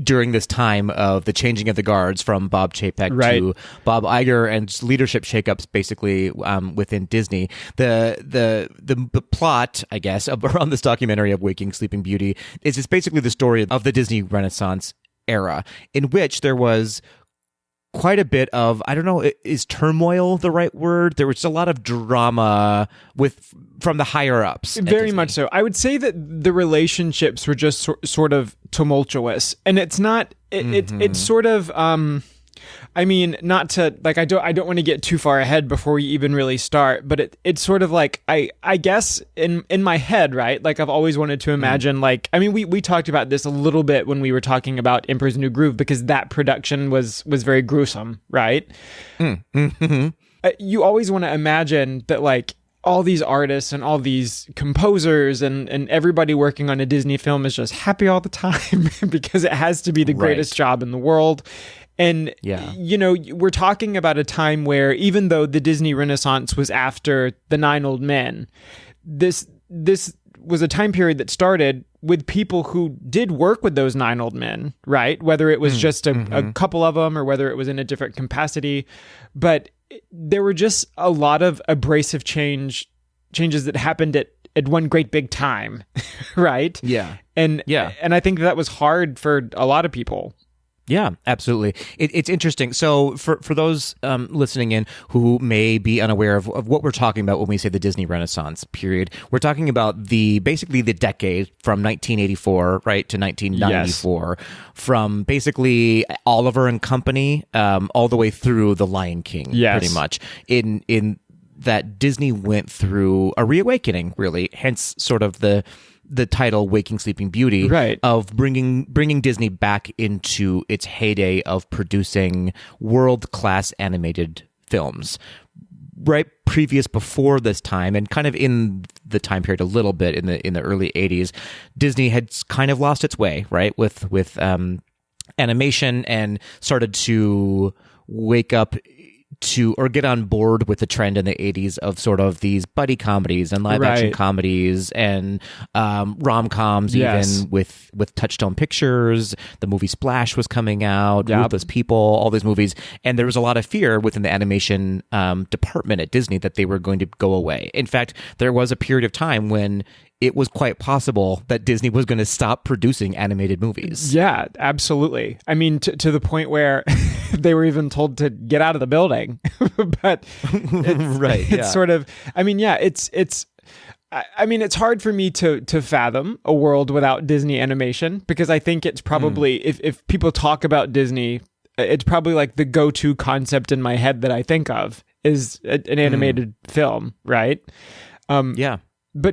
during this time of the changing of the guards from Bob Chapek to Bob Iger and leadership shakeups basically within Disney. The plot, I guess, around this documentary of Waking Sleeping Beauty is it's basically the story of the Disney Renaissance era, in which there was quite a bit of, I don't know, is turmoil the right word? There was just a lot of drama from the higher ups. Very much so. I would say that the relationships were just sort of tumultuous, and it's not. It's sort of. Not to I don't want to get too far ahead before we even really start, but it's sort of I guess in my head, right? I've always wanted to imagine we talked about this a little bit when we were talking about Emperor's New Groove because that production was very gruesome, right? You always want to imagine that all these artists and all these composers and everybody working on a Disney film is just happy all the time because it has to be the greatest job in the world. And, we're talking about a time where even though the Disney Renaissance was after the Nine Old Men, this was a time period that started with people who did work with those Nine Old Men, right? Whether it was just a couple of them or whether it was in a different capacity. But there were just a lot of abrasive changes that happened at one great big time, right? Yeah. And I think that was hard for a lot of people. Yeah, absolutely. It's interesting. So for those listening in who may be unaware of what we're talking about when we say the Disney Renaissance period, we're talking about basically the decade from 1984 right to 1994, from basically Oliver and Company all the way through The Lion King, pretty much. In that Disney went through a reawakening, really, hence sort of the title Waking Sleeping Beauty, right, of bringing Disney back into its heyday of producing world-class animated films. Right before this time, and kind of in the time period a little bit in the early 80s, Disney had kind of lost its way, right, with animation, and started to wake up to, or get on board with the trend in the 80s of sort of these buddy comedies and live action comedies and rom-coms, even with Touchstone Pictures. The movie Splash was coming out, Ruthless People, all these movies. And there was a lot of fear within the animation department at Disney that they were going to go away. In fact, there was a period of time when it was quite possible that Disney was going to stop producing animated movies. Yeah, absolutely. I mean, to the point where they were even told to get out of the building. But it's sort of, I mean, it's hard for me to fathom a world without Disney animation, because I think it's probably, if people talk about Disney, it's probably like the go-to concept in my head that I think of is an animated film, right? But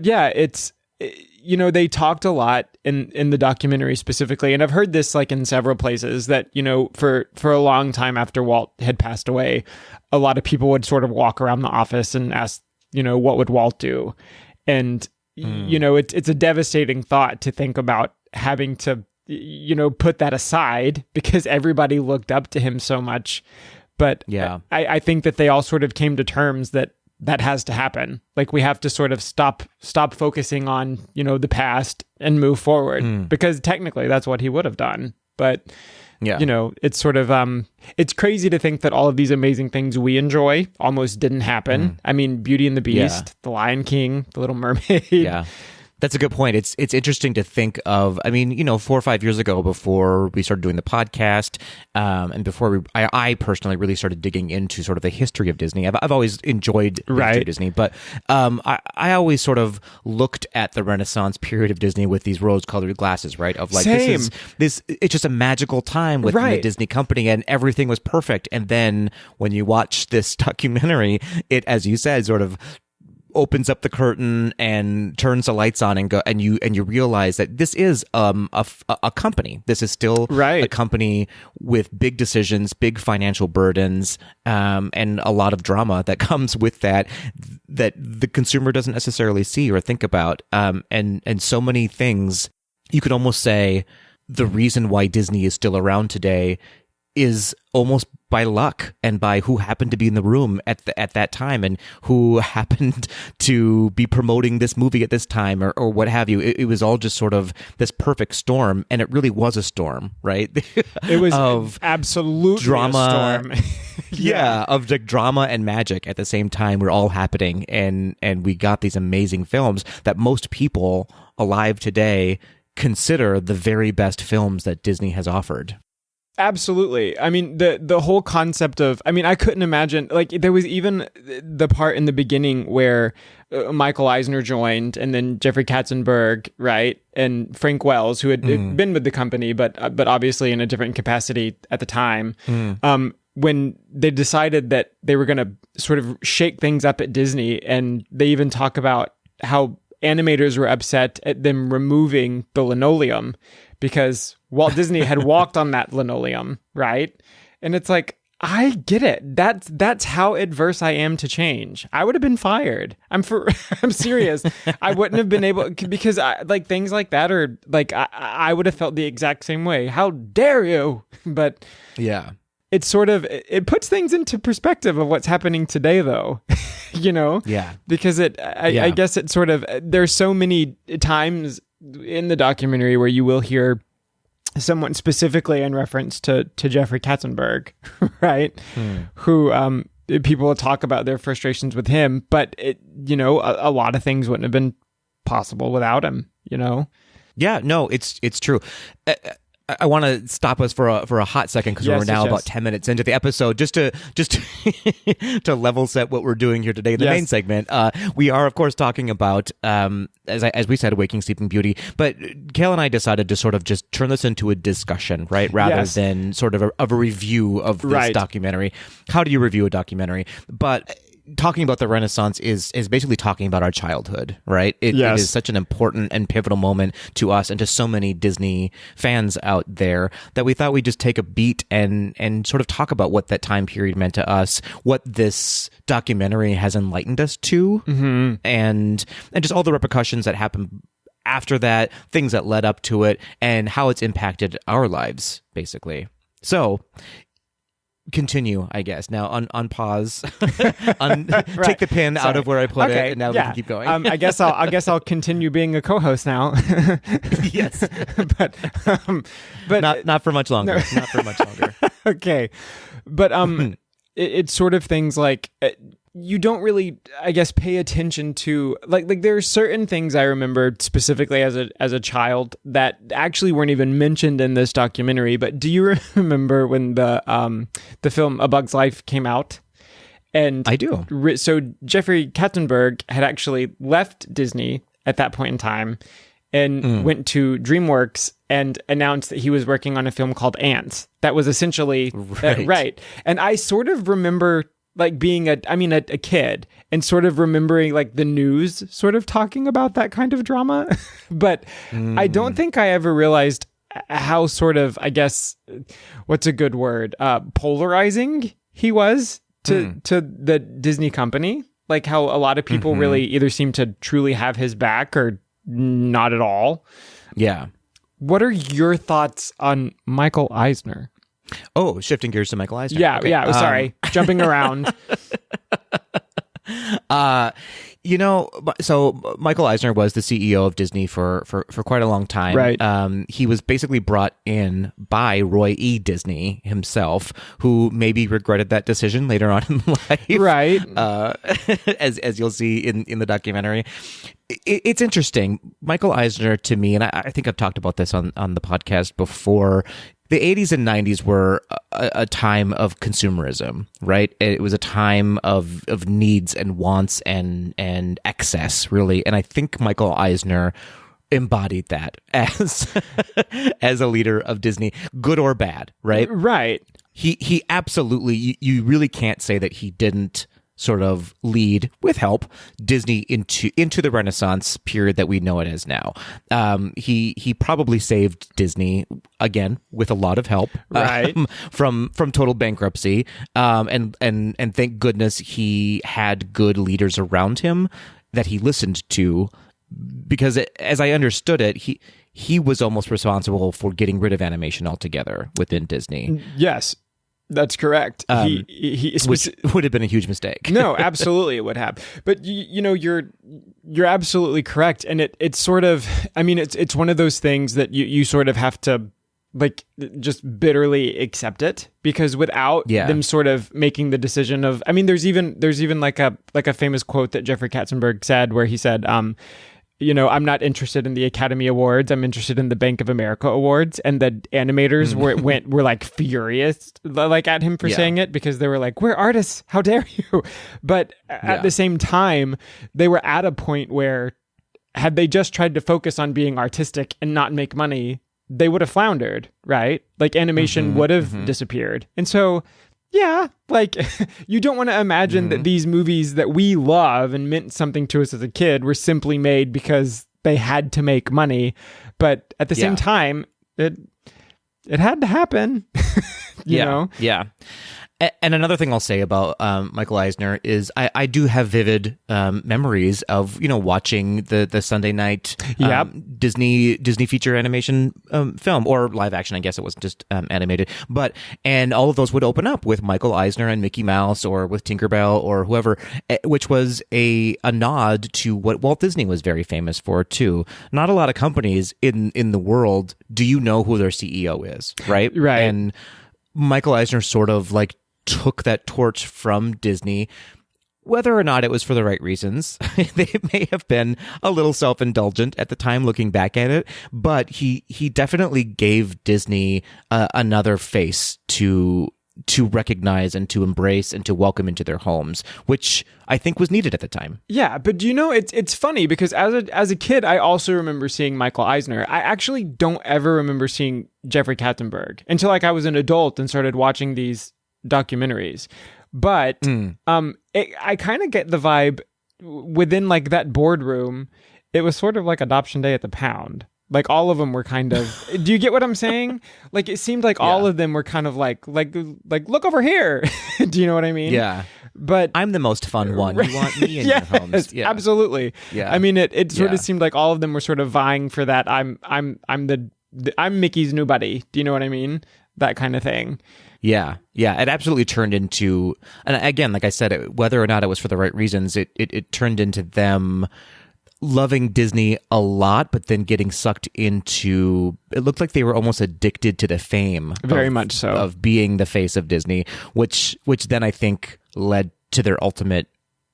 yeah, it's, they talked a lot in the documentary specifically, and I've heard this like in several places, that, for a long time after Walt had passed away, a lot of people would sort of walk around the office and ask, what would Walt do? And, it's a devastating thought to think about having to, put that aside, because everybody looked up to him so much. But I think that they all sort of came to terms that has to happen. Like, we have to sort of stop focusing on, the past and move forward, because technically that's what he would have done. But, it's sort of, it's crazy to think that all of these amazing things we enjoy almost didn't happen. I mean, Beauty and the Beast, The Lion King, The Little Mermaid. Yeah. That's a good point. It's interesting to think of. I mean, 4 or 5 years ago, before we started doing the podcast, and before I personally really started digging into sort of the history of Disney. I've always enjoyed the history of Disney, but I always sort of looked at the Renaissance period of Disney with these rose-colored glasses, right? Of like, this it's just a magical time within the Disney company, and everything was perfect. And then when you watch this documentary, it, as you said, sort of opens up the curtain and turns the lights on, and you realize that this is a company. This is still a company with big decisions, big financial burdens, and a lot of drama that comes with that the consumer doesn't necessarily see or think about. And so many things, you could almost say the reason why Disney is still around today is almost by luck, and by who happened to be in the room at that time, and who happened to be promoting this movie at this time, or what have you. It was all just sort of this perfect storm, and it really was a storm, right? It was of absolute drama, a storm. Of like drama and magic at the same time were all happening, and we got these amazing films that most people alive today consider the very best films that Disney has offered. Absolutely. I mean, the whole concept of, I mean, I couldn't imagine, like, there was even the part in the beginning where Michael Eisner joined, and then Jeffrey Katzenberg, right? And Frank Wells, who had been with the company, but obviously in a different capacity at the time. When they decided that they were going to sort of shake things up at Disney, and they even talk about how animators were upset at them removing the linoleum, because Walt Disney had walked on that linoleum, right? And it's like, I get it. That's how adverse I am to change. I would have been fired. I'm serious. I wouldn't have been able, because things like that are like, I would have felt the exact same way. How dare you? But yeah, it's sort of, it puts things into perspective of what's happening today, though. Yeah. Because I guess it's sort of, there's so many times in the documentary where you will hear someone specifically in reference to Jeffrey Katzenberg, right? Who people will talk about their frustrations with him, but a lot of things wouldn't have been possible without him, Yeah, no, it's true. I want to stop us for a hot second because we're now about 10 minutes into the episode, just to to level set what we're doing here today in the main segment. We are, of course, talking about as we said, Waking Sleeping Beauty, but Kale and I decided to sort of just turn this into a discussion, right, rather than sort of a review of this documentary. How do you review a documentary? But talking about the Renaissance is basically talking about our childhood, right? It is such an important and pivotal moment to us and to so many Disney fans out there that we thought we'd just take a beat and sort of talk about what that time period meant to us, what this documentary has enlightened us to, and just all the repercussions that happened after that, things that led up to it, and how it's impacted our lives, basically. So continue, I guess. Now on pause. Take the pin out of where I put it, and now we can keep going. I guess I'll continue being a co-host now. Yes, but not for much longer. No. Not for much longer. Okay, but it's sort of things like you don't really, I guess, pay attention to like there are certain things I remember specifically as a child that actually weren't even mentioned in this documentary. But do you remember when the film A Bug's Life came out? And I do. So Jeffrey Katzenberg had actually left Disney at that point in time and went to DreamWorks and announced that he was working on a film called Ants. That was essentially right. And I sort of remember like being a kid and sort of remembering like the news sort of talking about that kind of drama. But I don't think I ever realized how sort of, I guess, what's a good word, polarizing he was to the Disney company. Like how a lot of people really either seem to truly have his back or not at all. Yeah. What are your thoughts on Michael Eisner? Oh, shifting gears to Michael Eisner. Yeah, okay. Sorry. Jumping around. So Michael Eisner was the CEO of Disney for quite a long time. Right. He was basically brought in by Roy E. Disney himself, who maybe regretted that decision later on in life. Right. As you'll see in the documentary. It's interesting. Michael Eisner, to me, and I think I've talked about this on the podcast before, the 80s and 90s were a time of consumerism, right? It was a time of needs and wants and excess, really. And I think Michael Eisner embodied that as a leader of Disney, good or bad, right? Right. He absolutely, you really can't say that he didn't sort of lead, with help, Disney into the Renaissance period that we know it as now. He probably saved Disney, again, with a lot of help, right, from total bankruptcy. And thank goodness he had good leaders around him that he listened to, because as I understood it, he was almost responsible for getting rid of animation altogether within Disney. Yes. That's correct. Which would have been a huge mistake. No, absolutely it would have. But you're absolutely correct, and it's sort of, I mean, it's one of those things that you sort of have to like just bitterly accept it, because without them sort of making the decision of, I mean, there's even like a famous quote that Jeffrey Katzenberg said where he said, I'm not interested in the Academy Awards. I'm interested in the Bank of America Awards. And the animators were like furious like at him for saying it, because they were like, "We're artists. How dare you?" But at the same time, they were at a point where had they just tried to focus on being artistic and not make money, they would have floundered, right? Like animation would have disappeared. And so, yeah, like you don't want to imagine that these movies that we love and meant something to us as a kid were simply made because they had to make money. But at the same time, it had to happen. you know? Yeah. And another thing I'll say about Michael Eisner is I do have vivid memories of watching the Sunday night Disney feature animation film, or live action. I guess it wasn't just animated, and all of those would open up with Michael Eisner and Mickey Mouse, or with Tinkerbell or whoever, which was a nod to what Walt Disney was very famous for too. Not a lot of companies in the world do you know who their CEO is, right? Right. And Michael Eisner sort of like took that torch from Disney, whether or not it was for the right reasons, they may have been a little self-indulgent at the time looking back at it, but he definitely gave Disney another face to recognize and to embrace and to welcome into their homes, which I think was needed at the time. Yeah, but it's funny because as a kid, I also remember seeing Michael Eisner. I actually don't ever remember seeing Jeffrey Katzenberg until like I was an adult and started watching these documentaries. But I kind of get the vibe within like that boardroom. It was sort of like Adoption Day at the Pound. Like all of them were kind of. Do you get what I'm saying? Like it seemed like all of them were kind of like look over here. Do you know what I mean? Yeah. But I'm the most fun one. You want me in yes, your homes? Yeah, absolutely. Yeah. I mean, it sort of seemed like all of them were sort of vying for that. I'm Mickey's new buddy. Do you know what I mean? That kind of thing. Yeah. It absolutely turned into, and again, like I said, whether or not it was for the right reasons, it turned into them loving Disney a lot, but then getting sucked into, it looked like they were almost addicted to the fame. Very much so. Of being the face of Disney, which then I think led to their ultimate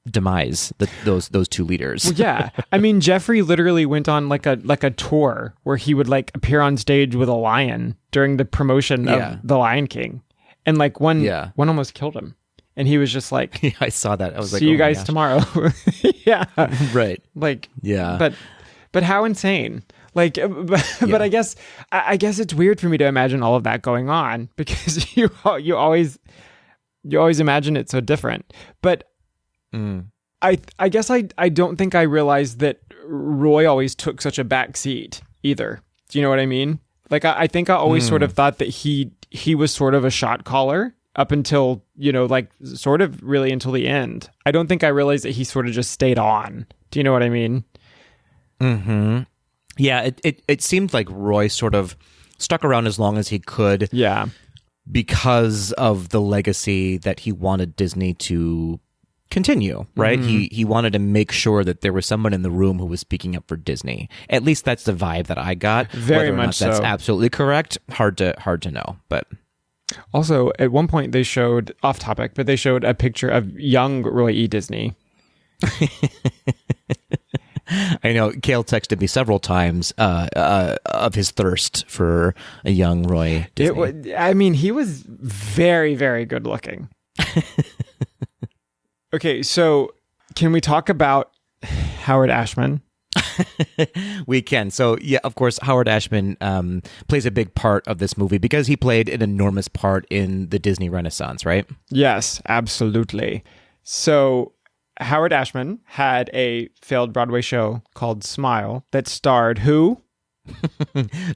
demise, those two leaders. Well, yeah. I mean, Jeffrey literally went on like a tour where he would like appear on stage with a lion during the promotion of The Lion King. And like one almost killed him. And he was just like, yeah, I saw that. I was like, see you guys tomorrow. Yeah. Right. Like, yeah. But how insane. Like, but I guess it's weird for me to imagine all of that going on because you always imagine it so different. But I guess I don't think I realized that Roy always took such a back seat either. Do you know what I mean? Like, I think I always sort of thought that he was sort of a shot caller up until, like sort of really until the end. I don't think I realized that he sort of just stayed on. Do you know what I mean? Mm-hmm. Yeah, it seemed like Roy sort of stuck around as long as he could. Yeah. Because of the legacy that he wanted Disney to continue, right? Mm-hmm. He wanted to make sure that there was someone in the room who was speaking up for Disney. At least that's the vibe that I got. Very much so. That's absolutely correct. Hard to know, but also at one point they showed, off topic, but they showed a picture of young Roy E. Disney. I know Kale texted me several times of his thirst for a young Roy Disney. He was very, very good looking. Okay, so can we talk about Howard Ashman? We can. So, yeah, of course, Howard Ashman plays a big part of this movie because he played an enormous part in the Disney Renaissance, right? Yes, absolutely. So Howard Ashman had a failed Broadway show called Smile that starred who?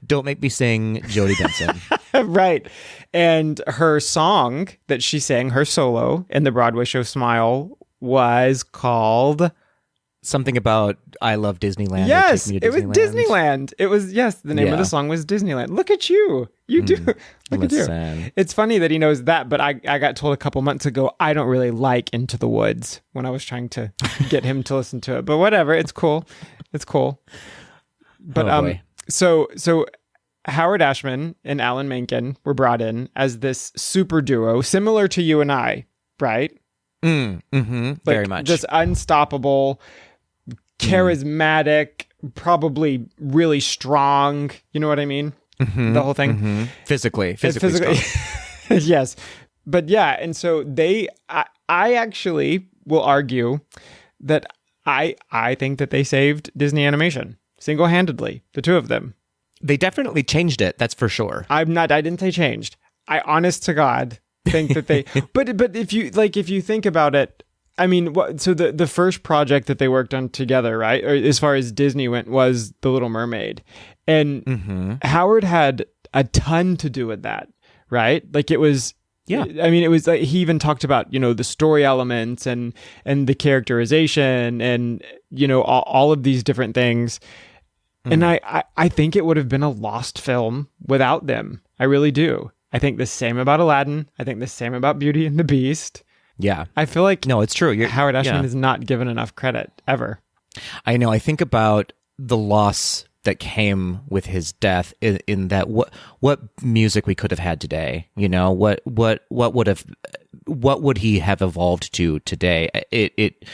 Don't make me sing Jodie Benson. Right. And her song that she sang, her solo in the Broadway show Smile, was called something about I love Disneyland. Yes, it was Disneyland. It was, the name of the song was Disneyland. Look at you. You do. Look at you. It's funny that he knows that, but I got told a couple months ago I don't really like Into the Woods when I was trying to get him to listen to it. But whatever, it's cool. It's cool. But so Howard Ashman and Alan Menken were brought in as this super duo, similar to you and I, right? Very much. Just unstoppable, charismatic, probably really strong. You know what I mean? The whole thing. Physically strong. Yes. But yeah, and so I actually will argue that I think that they saved Disney Animation single-handedly, the two of them. They definitely changed it, that's for sure. I didn't say changed. I honest to God think that they but if you think about it, I mean, so the first project that they worked on together, right, or as far as Disney went, was The Little Mermaid. And Howard had a ton to do with that, right? Like it was it was like he even talked about, the story elements and the characterization and all of these different things. And I think it would have been a lost film without them. I really do. I think the same about Aladdin. I think the same about Beauty and the Beast. Yeah. I feel like no, it's true. Howard Ashman is not given enough credit ever. I know. I think about the loss that came with his death in that what music we could have had today, what would he have evolved to today? It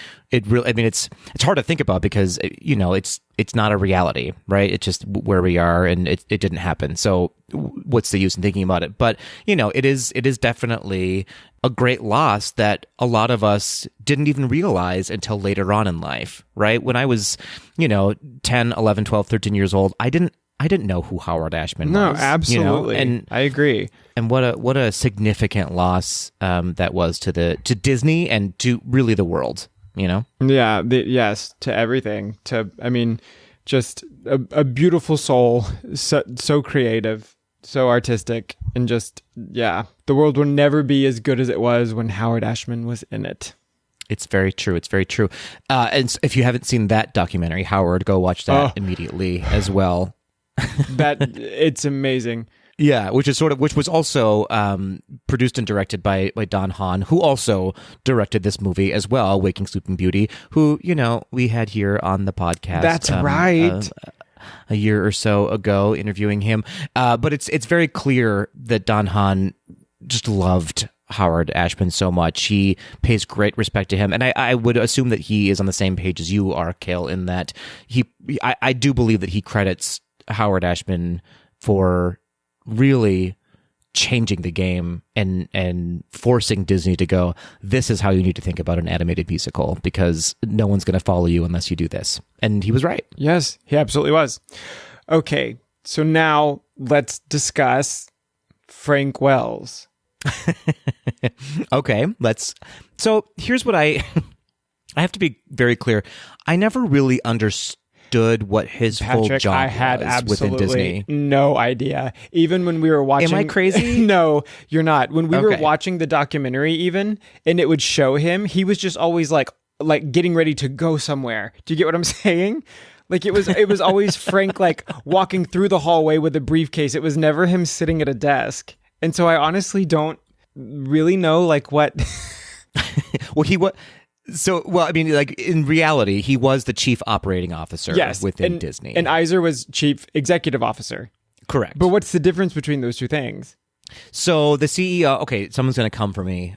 really, I mean, it's hard to think about because it's not a reality, right? It's just where we are, and it didn't happen. So what's the use in thinking about it? But it is definitely a great loss that a lot of us didn't even realize until later on in life, right? When I was 10, 11, 12, 13 years old, I didn't know who Howard Ashman was. No, absolutely. And I agree. And what a significant loss that was to Disney and to really the world, Yeah, yes, to everything. Just a beautiful soul, so creative, so artistic, and just, the world will never be as good as it was when Howard Ashman was in it. It's very true. It's very true. And if you haven't seen that documentary, Howard, go watch that immediately as well. It's amazing. Yeah, which was also produced and directed by Don Hahn, who also directed this movie as well, Waking Sleeping Beauty, who we had here on the podcast. That's right. A year or so ago, interviewing him. But it's very clear that Don Hahn just loved Howard Ashman so much. He pays great respect to him, and I would assume that he is on the same page as you are, Kale, in that I do believe that he credits Howard Ashman for really changing the game and forcing Disney to go, this is how you need to think about an animated musical, because no one's going to follow you unless you do this. And he was right. Yes, he absolutely was. Okay, so now let's discuss Frank Wells. Okay, so here's what I have to be very clear. I never really understood what his full job I had was within Disney. No idea. Even when we were watching... Am I crazy? No, you're not. When we were watching the documentary even, and it would show him, he was just always like getting ready to go somewhere. Do you get what I'm saying? Like it was always Frank like walking through the hallway with a briefcase. It was never him sitting at a desk. And so I honestly don't really know like what... Well, I mean, like in reality, he was the chief operating officer within Disney. And Iger was chief executive officer. Correct. But what's the difference between those two things? So the CEO, okay, someone's going to come for me.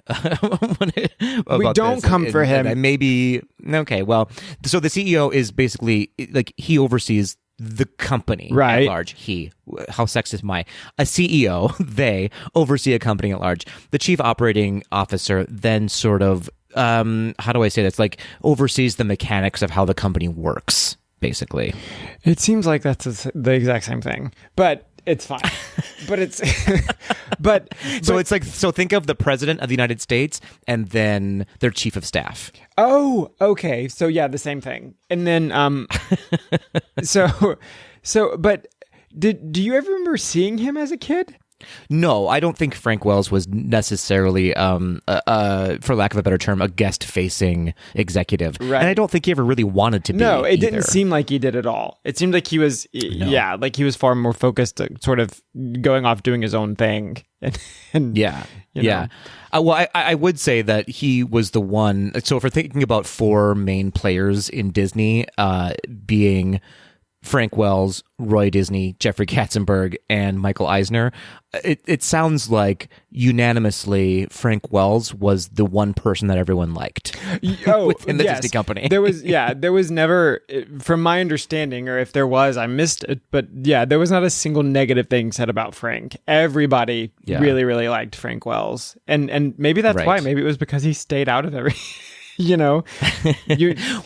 We don't come for him. And maybe, okay, well, so the CEO is basically, like, he oversees the company at large. How sexist am I? A CEO, they oversee a company at large. The chief operating officer then sort of, how do I say this? Like oversees the mechanics of how the company works, basically. It seems like that's the exact same thing, but it's fine. But it's, so it's like, so think of the president of the United States and then their chief of staff. Oh, okay. So yeah, the same thing. And then, but do you ever remember seeing him as a kid? No, I don't think Frank Wells was necessarily, for lack of a better term, a guest-facing executive. Right. And I don't think he ever really wanted to be. No, it didn't seem like he did at all. It seemed like he was, like he was far more focused, sort of going off doing his own thing. Well, I would say that he was the one. So if we're thinking about four main players in Disney, being Frank Wells, Roy Disney, Jeffrey Katzenberg, and Michael Eisner, it sounds like unanimously Frank Wells was the one person that everyone liked within the Disney company. There was never, from my understanding, or if there was, I missed it, but there was not a single negative thing said about Frank. Everybody really, really liked Frank Wells. And maybe that's why. Maybe it was because he stayed out of everything. Well,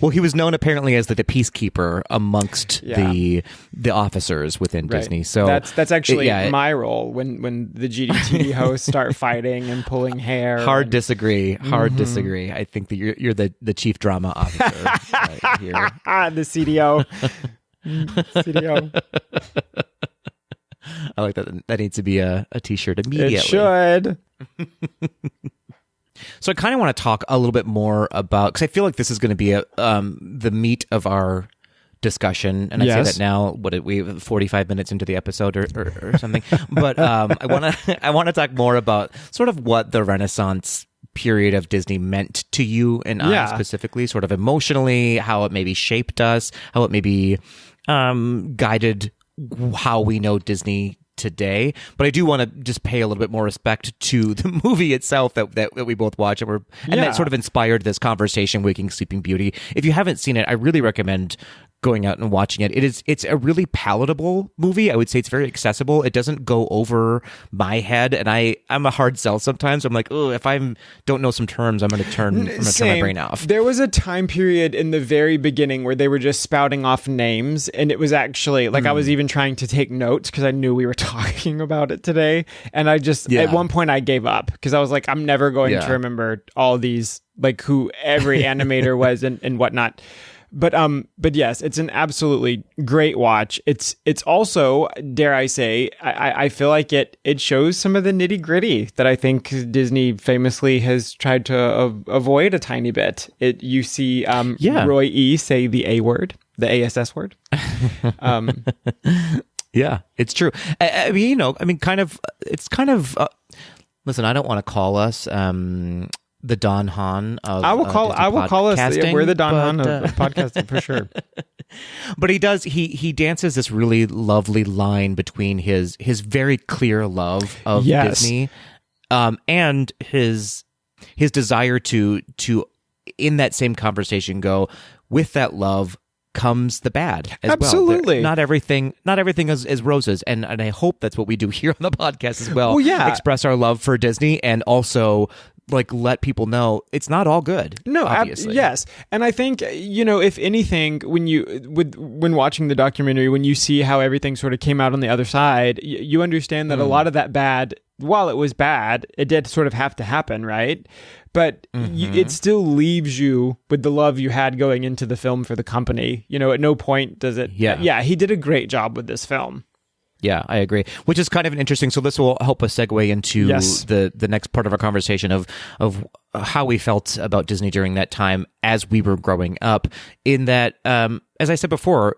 he was known apparently as the peacekeeper amongst the officers within Disney. So that's actually my role when the GDTD hosts start fighting and pulling hair. Hard disagree. I think that you're the chief drama officer here. The CDO. CDO. I like that. That needs to be a t-shirt immediately. It should. So I kind of want to talk a little bit more about, because I feel like this is going to be the meat of our discussion, and I say that now. We 45 minutes into the episode or something. But I want to talk more about sort of what the Renaissance period of Disney meant to you and I specifically, sort of emotionally, how it maybe shaped us, how it maybe guided how we know Disney today, but I do want to just pay a little bit more respect to the movie itself that we both watched, and that sort of inspired this conversation, Waking Sleeping Beauty. If you haven't seen it, I really recommend going out and watching it. It's a really palatable movie. I would say it's very accessible. It doesn't go over my head, and I'm a hard sell sometimes. I'm like, oh, if I don't know some terms, I'm going to turn my brain off. There was a time period in the very beginning where they were just spouting off names, and it was actually like I was even trying to take notes because I knew we were talking about it today, and I just at one point I gave up because I was like, I'm never going to remember all these, like who every animator was and whatnot. But yes, it's an absolutely great watch. It's also, dare I say, I feel like it shows some of the nitty gritty that I think Disney famously has tried to avoid a tiny bit. You see Roy E. say the A word, the ASS word. Yeah, it's true. Listen, I don't want to call us the Don Hahn of I will call us we're the Don Hahn of podcasting for sure. But he dances this really lovely line between his very clear love of Disney and his desire to in that same conversation go, with that love comes the bad as Absolutely. Well. Not everything is roses, and I hope that's what we do here on the podcast as well. Express our love for Disney, and also like let people know it's not all good. No, obviously. Yes. And I think, if anything, when watching the documentary, when you see how everything sort of came out on the other side, you understand that a lot of that bad, while it was bad, it did sort of have to happen, right? But it still leaves you with the love you had going into the film for the company. At no point does it. Yeah, he did a great job with this film. Yeah, I agree. Which is kind of an interesting. So this will help us segue into the next part of our conversation of how we felt about Disney during that time as we were growing up. In that, as I said before,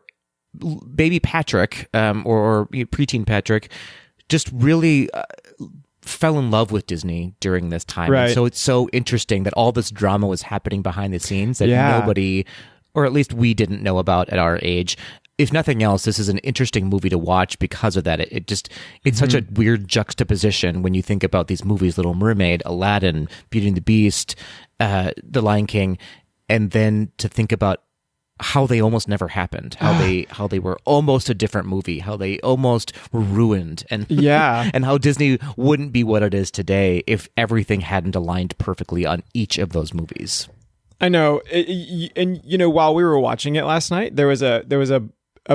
baby Patrick or preteen Patrick just really fell in love with Disney during this time. Right. And so it's so interesting that all this drama was happening behind the scenes that nobody, or at least we, didn't know about at our age. If nothing else, this is an interesting movie to watch because of that. It's such a weird juxtaposition when you think about these movies, Little Mermaid, Aladdin, Beauty and the Beast, The Lion King, and then to think about how they almost never happened, how they were almost a different movie, how they almost were ruined, and and how Disney wouldn't be what it is today if everything hadn't aligned perfectly on each of those movies. I know, and while we were watching it last night, there was a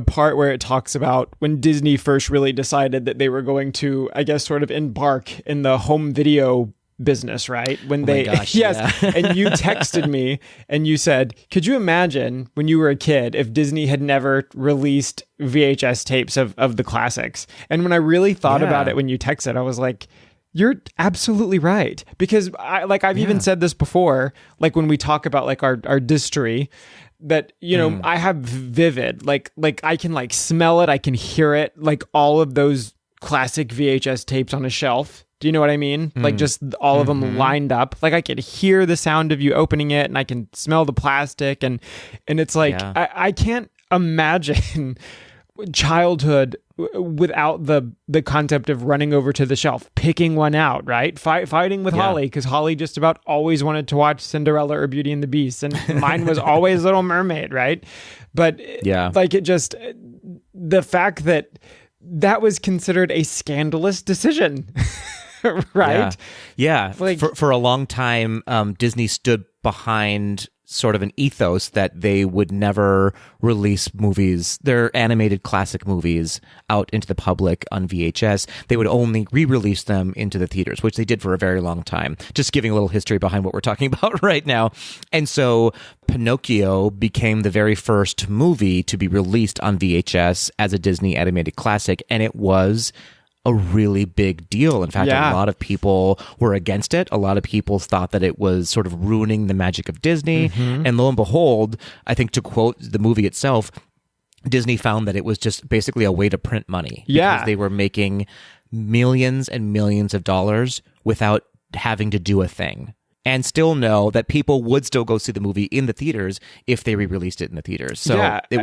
part where it talks about when Disney first really decided that they were going to, I guess, sort of embark in the home video business, right? When and you texted me and you said, could you imagine when you were a kid if Disney had never released VHS tapes of the classics? And when I really thought about it when you texted, I was like, you're absolutely right. Because I've even said this before, like when we talk about like our distry, that I have vivid like I can smell it, I can hear it, like all of those classic VHS tapes on a shelf. Do you know what I mean? Like just all of them lined up. Like I could hear the sound of you opening it, and I can smell the plastic, and it's like I can't imagine childhood without the concept of running over to the shelf, picking one out, right? Fighting with Holly, because Holly just about always wanted to watch Cinderella or Beauty and the Beast, and mine was always Little Mermaid, right? But like it just, the fact that was considered a scandalous decision, right? Yeah. Like, for a long time, Disney stood behind sort of an ethos that they would never release movies, their animated classic movies, out into the public on VHS. They would only re-release them into the theaters, which they did for a very long time. Just giving a little history behind what we're talking about right now. And so Pinocchio became the very first movie to be released on VHS as a Disney animated classic, and it was a really big deal. In fact, a lot of people were against it. A lot of people thought that it was sort of ruining the magic of Disney. And lo and behold, I think to quote the movie itself, Disney found that it was just basically a way to print money. Because they were making millions and millions of dollars without having to do a thing. And still know that people would still go see the movie in the theaters if they re-released it in the theaters. So it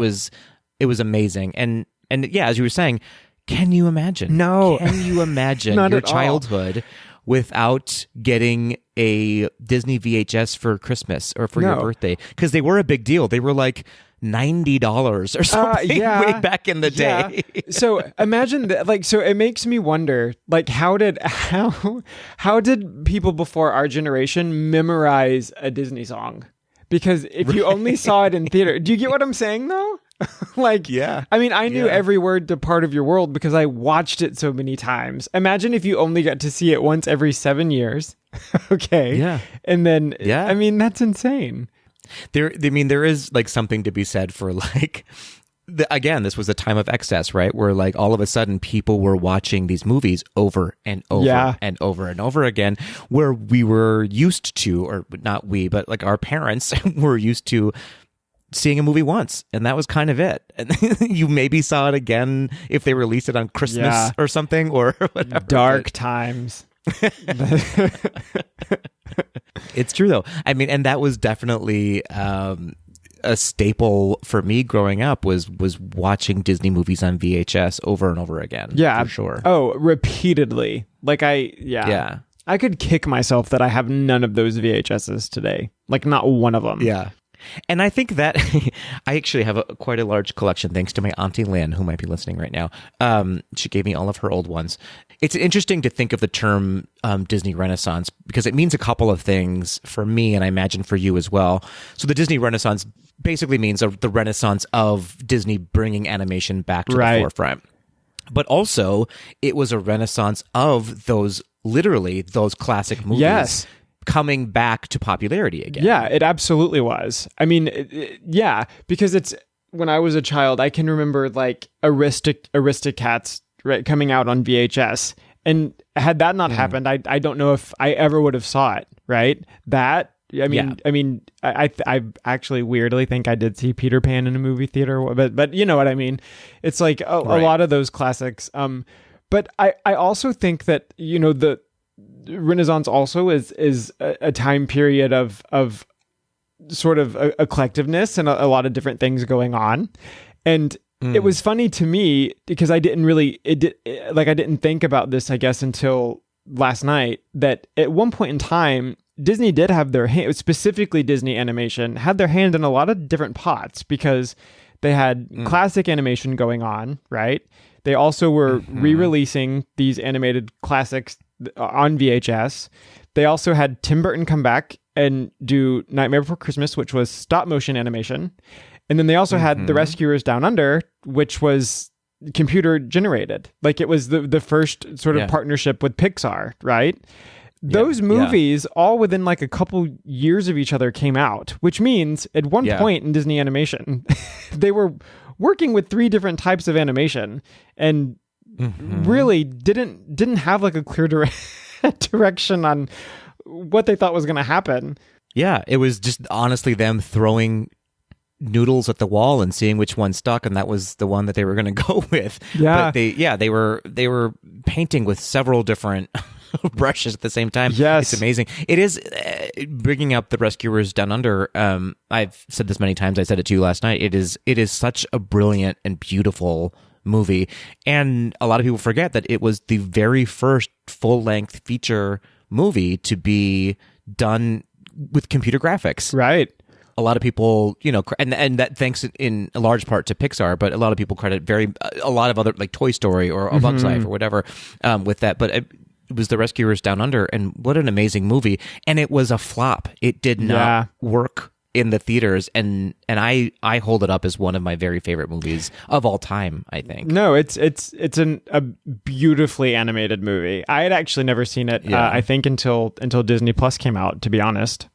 It was amazing. And yeah, as you were saying, can you imagine? No. Can you imagine Not your at all. childhood without getting a Disney VHS for Christmas or for your No. birthday? Because they were a big deal. They were like $90 or something way back in the day. Yeah. So imagine that, like, so it makes me wonder, like, how did people before our generation memorize a Disney song? Because if you only saw it in theater, do you get what I'm saying though? Like, Yeah. I mean, I knew Yeah. every word to Part of Your World because I watched it so many times. Imagine if you only got to see it once every 7 years. Okay. Yeah. And then, Yeah. I mean, that's insane. There is like something to be said for like, again, this was a time of excess, right? Where like all of a sudden people were watching these movies over and over Yeah. and over and over again, where we were used to, or not we, but like our parents were used to seeing a movie once, and that was kind of it. And you maybe saw it again if they released it on Christmas Yeah. or something, or whatever. Dark times. It's true though. I mean, and that was definitely a staple for me growing up was watching Disney movies on VHS over and over again. Yeah, for sure. Oh, repeatedly. Like Yeah. I could kick myself that I have none of those VHSs today. Like not one of them. Yeah. And I think that I actually have quite a large collection, thanks to my Auntie Lynn, who might be listening right now. She gave me all of her old ones. It's interesting to think of the term Disney Renaissance because it means a couple of things for me, and I imagine for you as well. So the Disney Renaissance basically means the renaissance of Disney bringing animation back to the forefront. But also, it was a renaissance of those classic movies. Yes. Coming back to popularity again. Yeah, it absolutely was. I mean, yeah, because it's when I was a child, I can remember like Aristocats coming out on VHS, and had that not happened, I don't know if I ever would have saw it. Right? That I actually weirdly think I did see Peter Pan in a movie theater, but you know what I mean. It's like a lot of those classics. But I also think that the Renaissance also is a time period of sort of a collectiveness and a lot of different things going on. And it was funny to me because I didn't think about this, I guess, until last night, that at one point in time, Disney did have their hand, specifically Disney Animation, had their hand in a lot of different pots because they had classic animation going on, right? They also were re-releasing these animated classics on VHS. They also had Tim Burton come back and do Nightmare Before Christmas, which was stop motion animation. And then they also had The Rescuers Down Under, which was computer generated. Like it was the first sort of partnership with Pixar, right? Those movies all within like a couple years of each other came out, which means at one point in Disney animation, they were working with 3 different types of animation and really didn't have like a clear direction on what they thought was going to happen. Yeah, it was just honestly them throwing noodles at the wall and seeing which one stuck, and that was the one that they were going to go with. Yeah, but they were painting with several different brushes at the same time. Yes, it's amazing. It is bringing up The Rescuers Down Under. I've said this many times. I said it to you last night. It is such a brilliant and beautiful movie, and a lot of people forget that it was the very first full-length feature movie to be done with computer graphics. Right. A lot of people, and that thanks in a large part to Pixar, but a lot of people credit a lot of other, like Toy Story or A Bug's Life or whatever, with that. But it was The Rescuers Down Under, and what an amazing movie! And it was a flop. It did not work in the theaters, and I hold it up as one of my very favorite movies of all time. I think. No, it's a beautifully animated movie. I had actually never seen it. I think until Disney Plus came out. To be honest.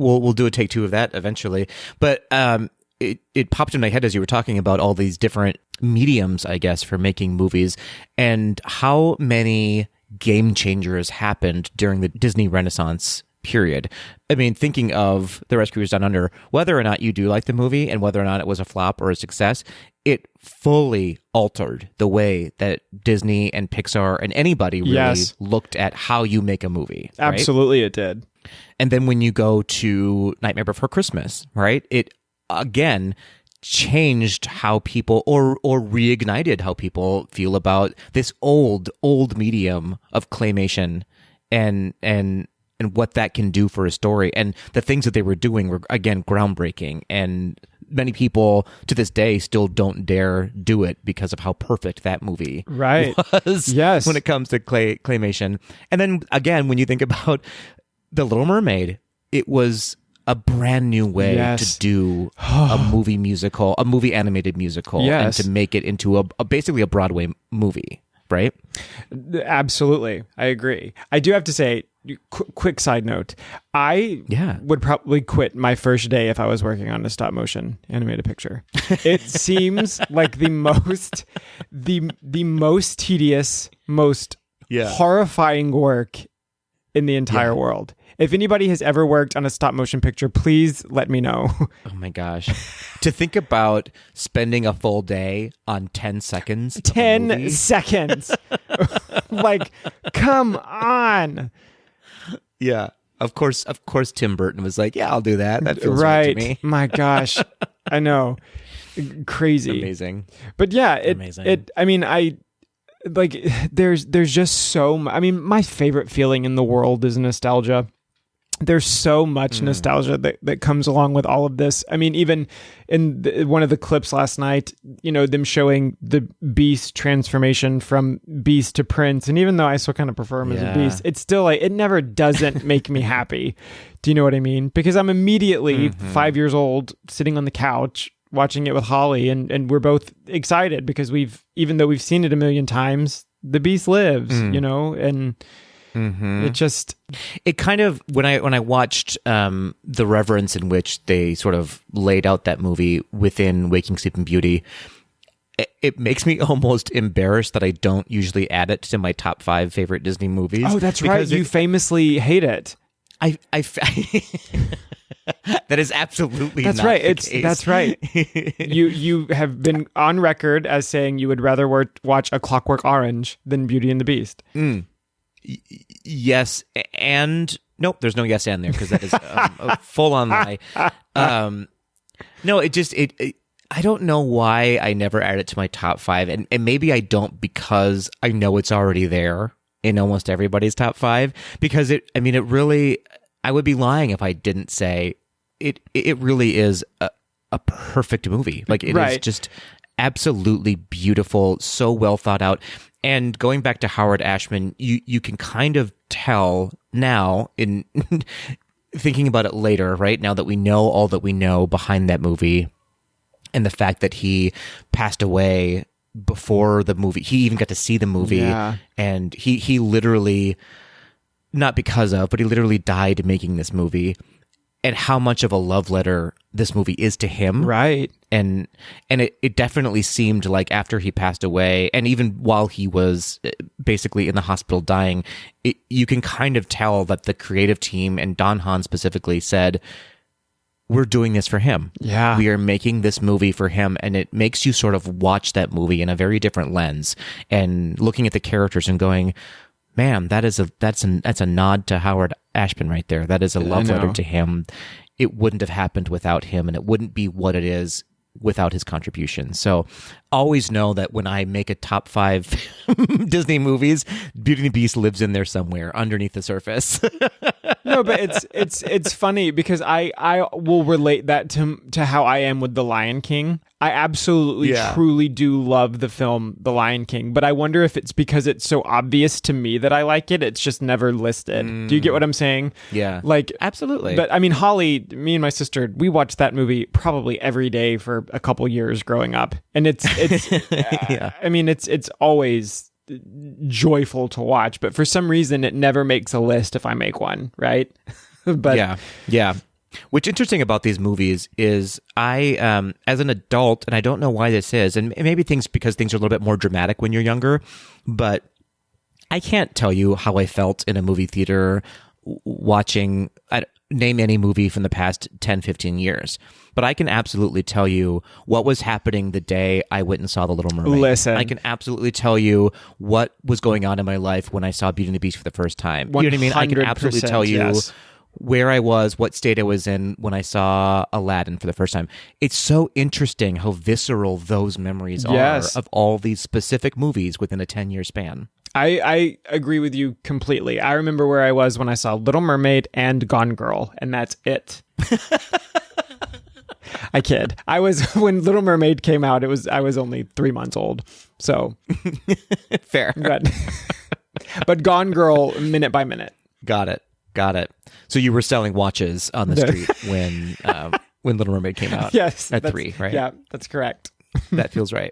We'll do a take 2 of that eventually. But it popped in my head as you were talking about all these different mediums, I guess, for making movies, and how many game changers happened during the Disney Renaissance period. I mean, thinking of The Rescuers Down Under, whether or not you do like the movie and whether or not it was a flop or a success, it fully altered the way that Disney and Pixar and anybody really looked at how you make a movie. Right? Absolutely, it did. And then when you go to Nightmare Before Christmas, right? It, again, changed how people or reignited how people feel about this old medium of claymation and what that can do for a story. And the things that they were doing were, again, groundbreaking, and many people to this day still don't dare do it because of how perfect that movie was. Yes. When it comes to claymation. And then again, when you think about The Little Mermaid, it was a brand new way to do a movie animated musical, and to make it into basically a Broadway movie, right? Absolutely. I agree. I do have to say, quick side note, I would probably quit my first day if I was working on a stop motion animated picture. It seems like the most tedious, most horrifying work in the entire world. If anybody has ever worked on a stop motion picture, please let me know. Oh my gosh. To think about spending a full day on 10 seconds. 10 seconds. Like, come on. Yeah. Of course Tim Burton was like, yeah, I'll do that. That feels right to me. My gosh. I know. Crazy. Amazing. But yeah, there's just my favorite feeling in the world is nostalgia. There's so much nostalgia that comes along with all of this. I mean, even in one of the clips last night, them showing the Beast transformation from Beast to Prince. And even though I still kind of prefer him as a Beast, it's still like, it never doesn't make me happy. Do you know what I mean? Because I'm immediately 5 years old sitting on the couch watching it with Holly, and we're both excited because even though we've seen it a million times, the Beast lives, and it kind of, when I watched the reverence in which they sort of laid out that movie within Waking Sleeping Beauty, it makes me almost embarrassed that I don't usually add it to my top 5 favorite Disney movies. Oh, that's right. You famously hate it. That is absolutely that's not right. The case. That's right. You have been on record as saying you would rather watch A Clockwork Orange than Beauty and the Beast. Yes, and nope. There's no yes and there because that is a full on lie. No, I don't know why I never add it to my top 5, and maybe I don't because I know it's already there in almost everybody's top 5. Because it really, I would be lying if I didn't say it really is a perfect movie. Like, it is just absolutely beautiful, so well thought out. And going back to Howard Ashman, you can kind of tell now, in thinking about it later, right? Now that we know all that we know behind that movie, and the fact that he passed away before the movie, he even got to see the movie, and he literally, not because of, but he literally died making this movie, and how much of a love letter this movie is to him. Right. And it definitely seemed like after he passed away, and even while he was basically in the hospital dying, you can kind of tell that the creative team, and Don Hahn specifically, said, we're doing this for him. Yeah. We are making this movie for him. And it makes you sort of watch that movie in a very different lens, and looking at the characters and going, man, that's a nod to Howard Ashman right there. That is a love letter to him. It wouldn't have happened without him, and it wouldn't be what it is without his contribution. So always know that when I make a top 5 Disney movies, Beauty and the Beast lives in there somewhere underneath the surface. No, but it's funny because I will relate that to how I am with The Lion King. I absolutely, truly do love the film The Lion King, but I wonder if it's because it's so obvious to me that I like it, it's just never listed. Do you get what I'm saying? Yeah. Like, absolutely. But I mean, Holly, me and my sister, we watched that movie probably every day for a couple years growing up. And it's I mean, it's always joyful to watch, but for some reason it never makes a list if I make one, right? But yeah. What's interesting about these movies is I, as an adult, and I don't know why this is, and maybe because things are a little bit more dramatic when you're younger, but I can't tell you how I felt in a movie theater watching, name any movie from the past 10, 15 years. But I can absolutely tell you what was happening the day I went and saw The Little Mermaid. Listen. I can absolutely tell you what was going on in my life when I saw Beauty and the Beast for the first time. You know what I mean? I can absolutely tell you where I was, what state I was in when I saw Aladdin for the first time. It's so interesting how visceral those memories are of all these specific movies within a 10-year span. I agree with you completely. I remember where I was when I saw Little Mermaid and Gone Girl, and that's it. I kid. When Little Mermaid came out, I was only 3 months old. So fair. But Gone Girl, minute by minute. Got it. So you were selling watches on the street when Little Mermaid came out. Yes, at 3, right? Yeah, that's correct. That feels right.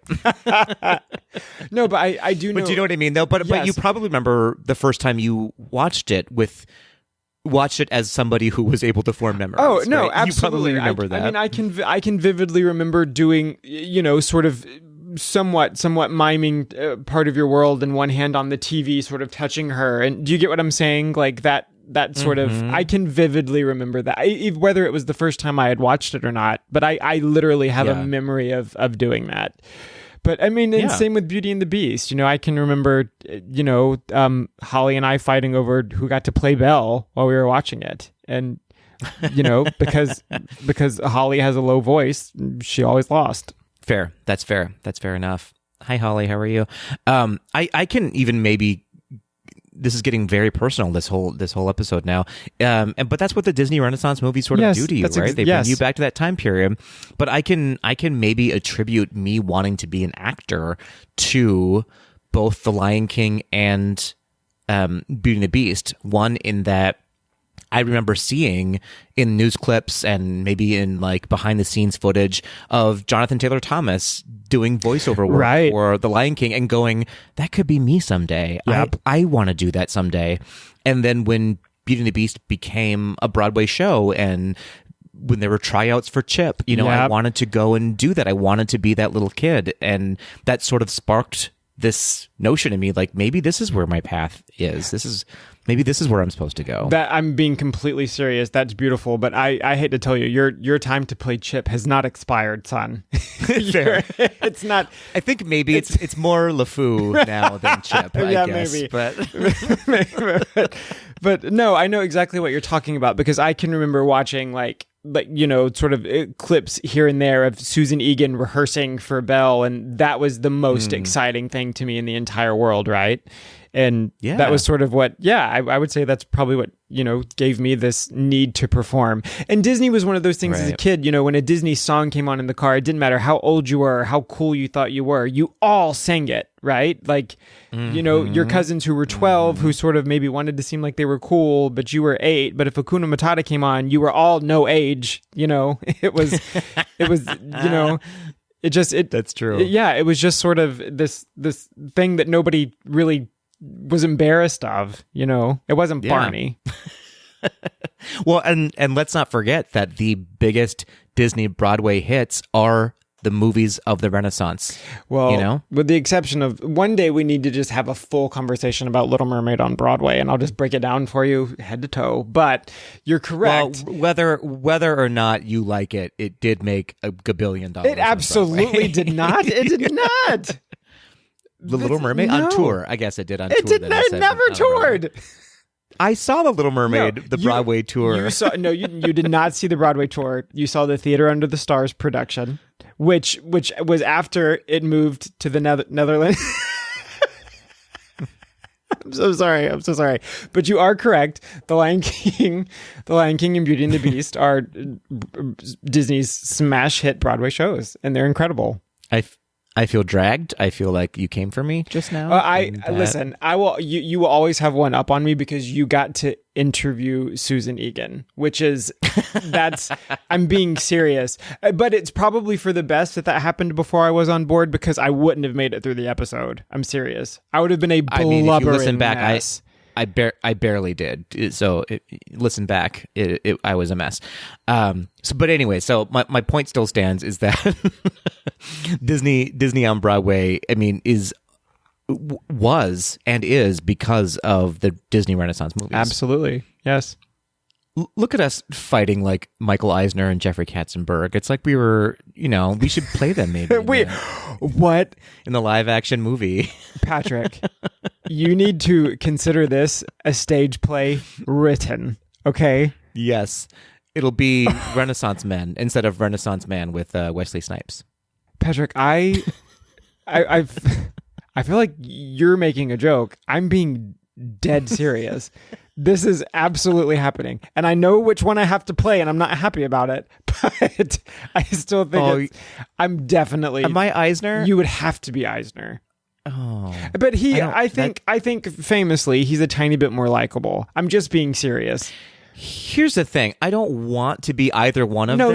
No, but I do know. But do you know what I mean, though? But you probably remember the first time you watched it as somebody who was able to form memories. Oh no, right? absolutely. You probably remember that. I mean, I can vividly remember doing, sort of somewhat miming part of your world and one hand on the TV, sort of touching her. And do you get what I'm saying? Like that sort of, I can vividly remember that, whether it was the first time I had watched it or not. But I literally have a memory of doing that. But I mean, and same with Beauty and the Beast. I can remember, Holly and I fighting over who got to play Belle while we were watching it. And, because Holly has a low voice, she always lost. Fair. That's fair. That's fair enough. Hi, Holly. How are you? I can even maybe... This is getting very personal, this whole episode now. But that's what the Disney Renaissance movies sort of do to you, right? They bring you back to that time period. But I can maybe attribute me wanting to be an actor to both The Lion King and Beauty and the Beast. One, in that I remember seeing in news clips and maybe in like behind the scenes footage of Jonathan Taylor Thomas doing voiceover work for The Lion King and going, that could be me someday. Yep. I want to do that someday. And then when Beauty and the Beast became a Broadway show and when there were tryouts for Chip, I wanted to go and do that. I wanted to be that little kid. And that sort of sparked this notion in me, like maybe this is where my path is. Maybe this is where I'm supposed to go. That I'm being completely serious. That's beautiful, but I hate to tell you, your time to play Chip has not expired, son. Fair. It's not. I think maybe it's more LeFou now than Chip. I guess. Maybe. But no, I know exactly what you're talking about because I can remember watching sort of clips here and there of Susan Egan rehearsing for Belle, and that was the most exciting thing to me in the entire world, right? And that was sort of what, I would say that's probably what, gave me this need to perform. And Disney was one of those things as a kid, when a Disney song came on in the car, it didn't matter how old you were, or how cool you thought you were, you all sang it, right? Like, your cousins who were 12, who sort of maybe wanted to seem like they were cool, but you were 8. But if Hakuna Matata came on, you were all no age, it was, that's true. It was just sort of this thing that nobody really was embarrassed of, it wasn't Barney. Well, and let's not forget that the biggest Disney Broadway hits are the movies of the Renaissance. Well, with the exception of one day we need to just have a full conversation about Little Mermaid on Broadway, and I'll just break it down for you head to toe. But you're correct. Well, whether or not you like it, it did make $1 billion. It absolutely did not. It did not. The Little Mermaid on tour. I guess it did on tour. It never toured. I saw the Little Mermaid, Broadway tour. You did not see the Broadway tour. You saw the Theater Under the Stars production, which was after it moved to the Netherlands. I'm so sorry. But you are correct. The Lion King and Beauty and the Beast are Disney's smash hit Broadway shows, and they're incredible. I feel dragged. I feel like you came for me just now. Listen. I will. You will always have one up on me because you got to interview Susan Egan, which is I'm being serious, but it's probably for the best that happened before I was on board because I wouldn't have made it through the episode. I'm serious. I would have been a blubbering if you listen back, mess. I barely did. So listen back. I was a mess. But anyway, so my point still stands is that Disney on Broadway, I mean, was and is because of the Disney Renaissance movies. Absolutely. Yes. Look at us fighting like Michael Eisner and Jeffrey Katzenberg. It's like we were, we should play them maybe. What? In the live action movie. Patrick, you need to consider this a stage play written, okay? Yes. It'll be Renaissance Men instead of Renaissance Man with Wesley Snipes. Patrick, I feel like you're making a joke. I'm being dead serious. This is absolutely happening. And I know which one I have to play, and I'm not happy about it. But I still think I'm definitely... Am I Eisner? You would have to be Eisner. Oh. But I think famously, he's a tiny bit more likable. I'm just being serious. Here's the thing. I don't want to be either one of them. No,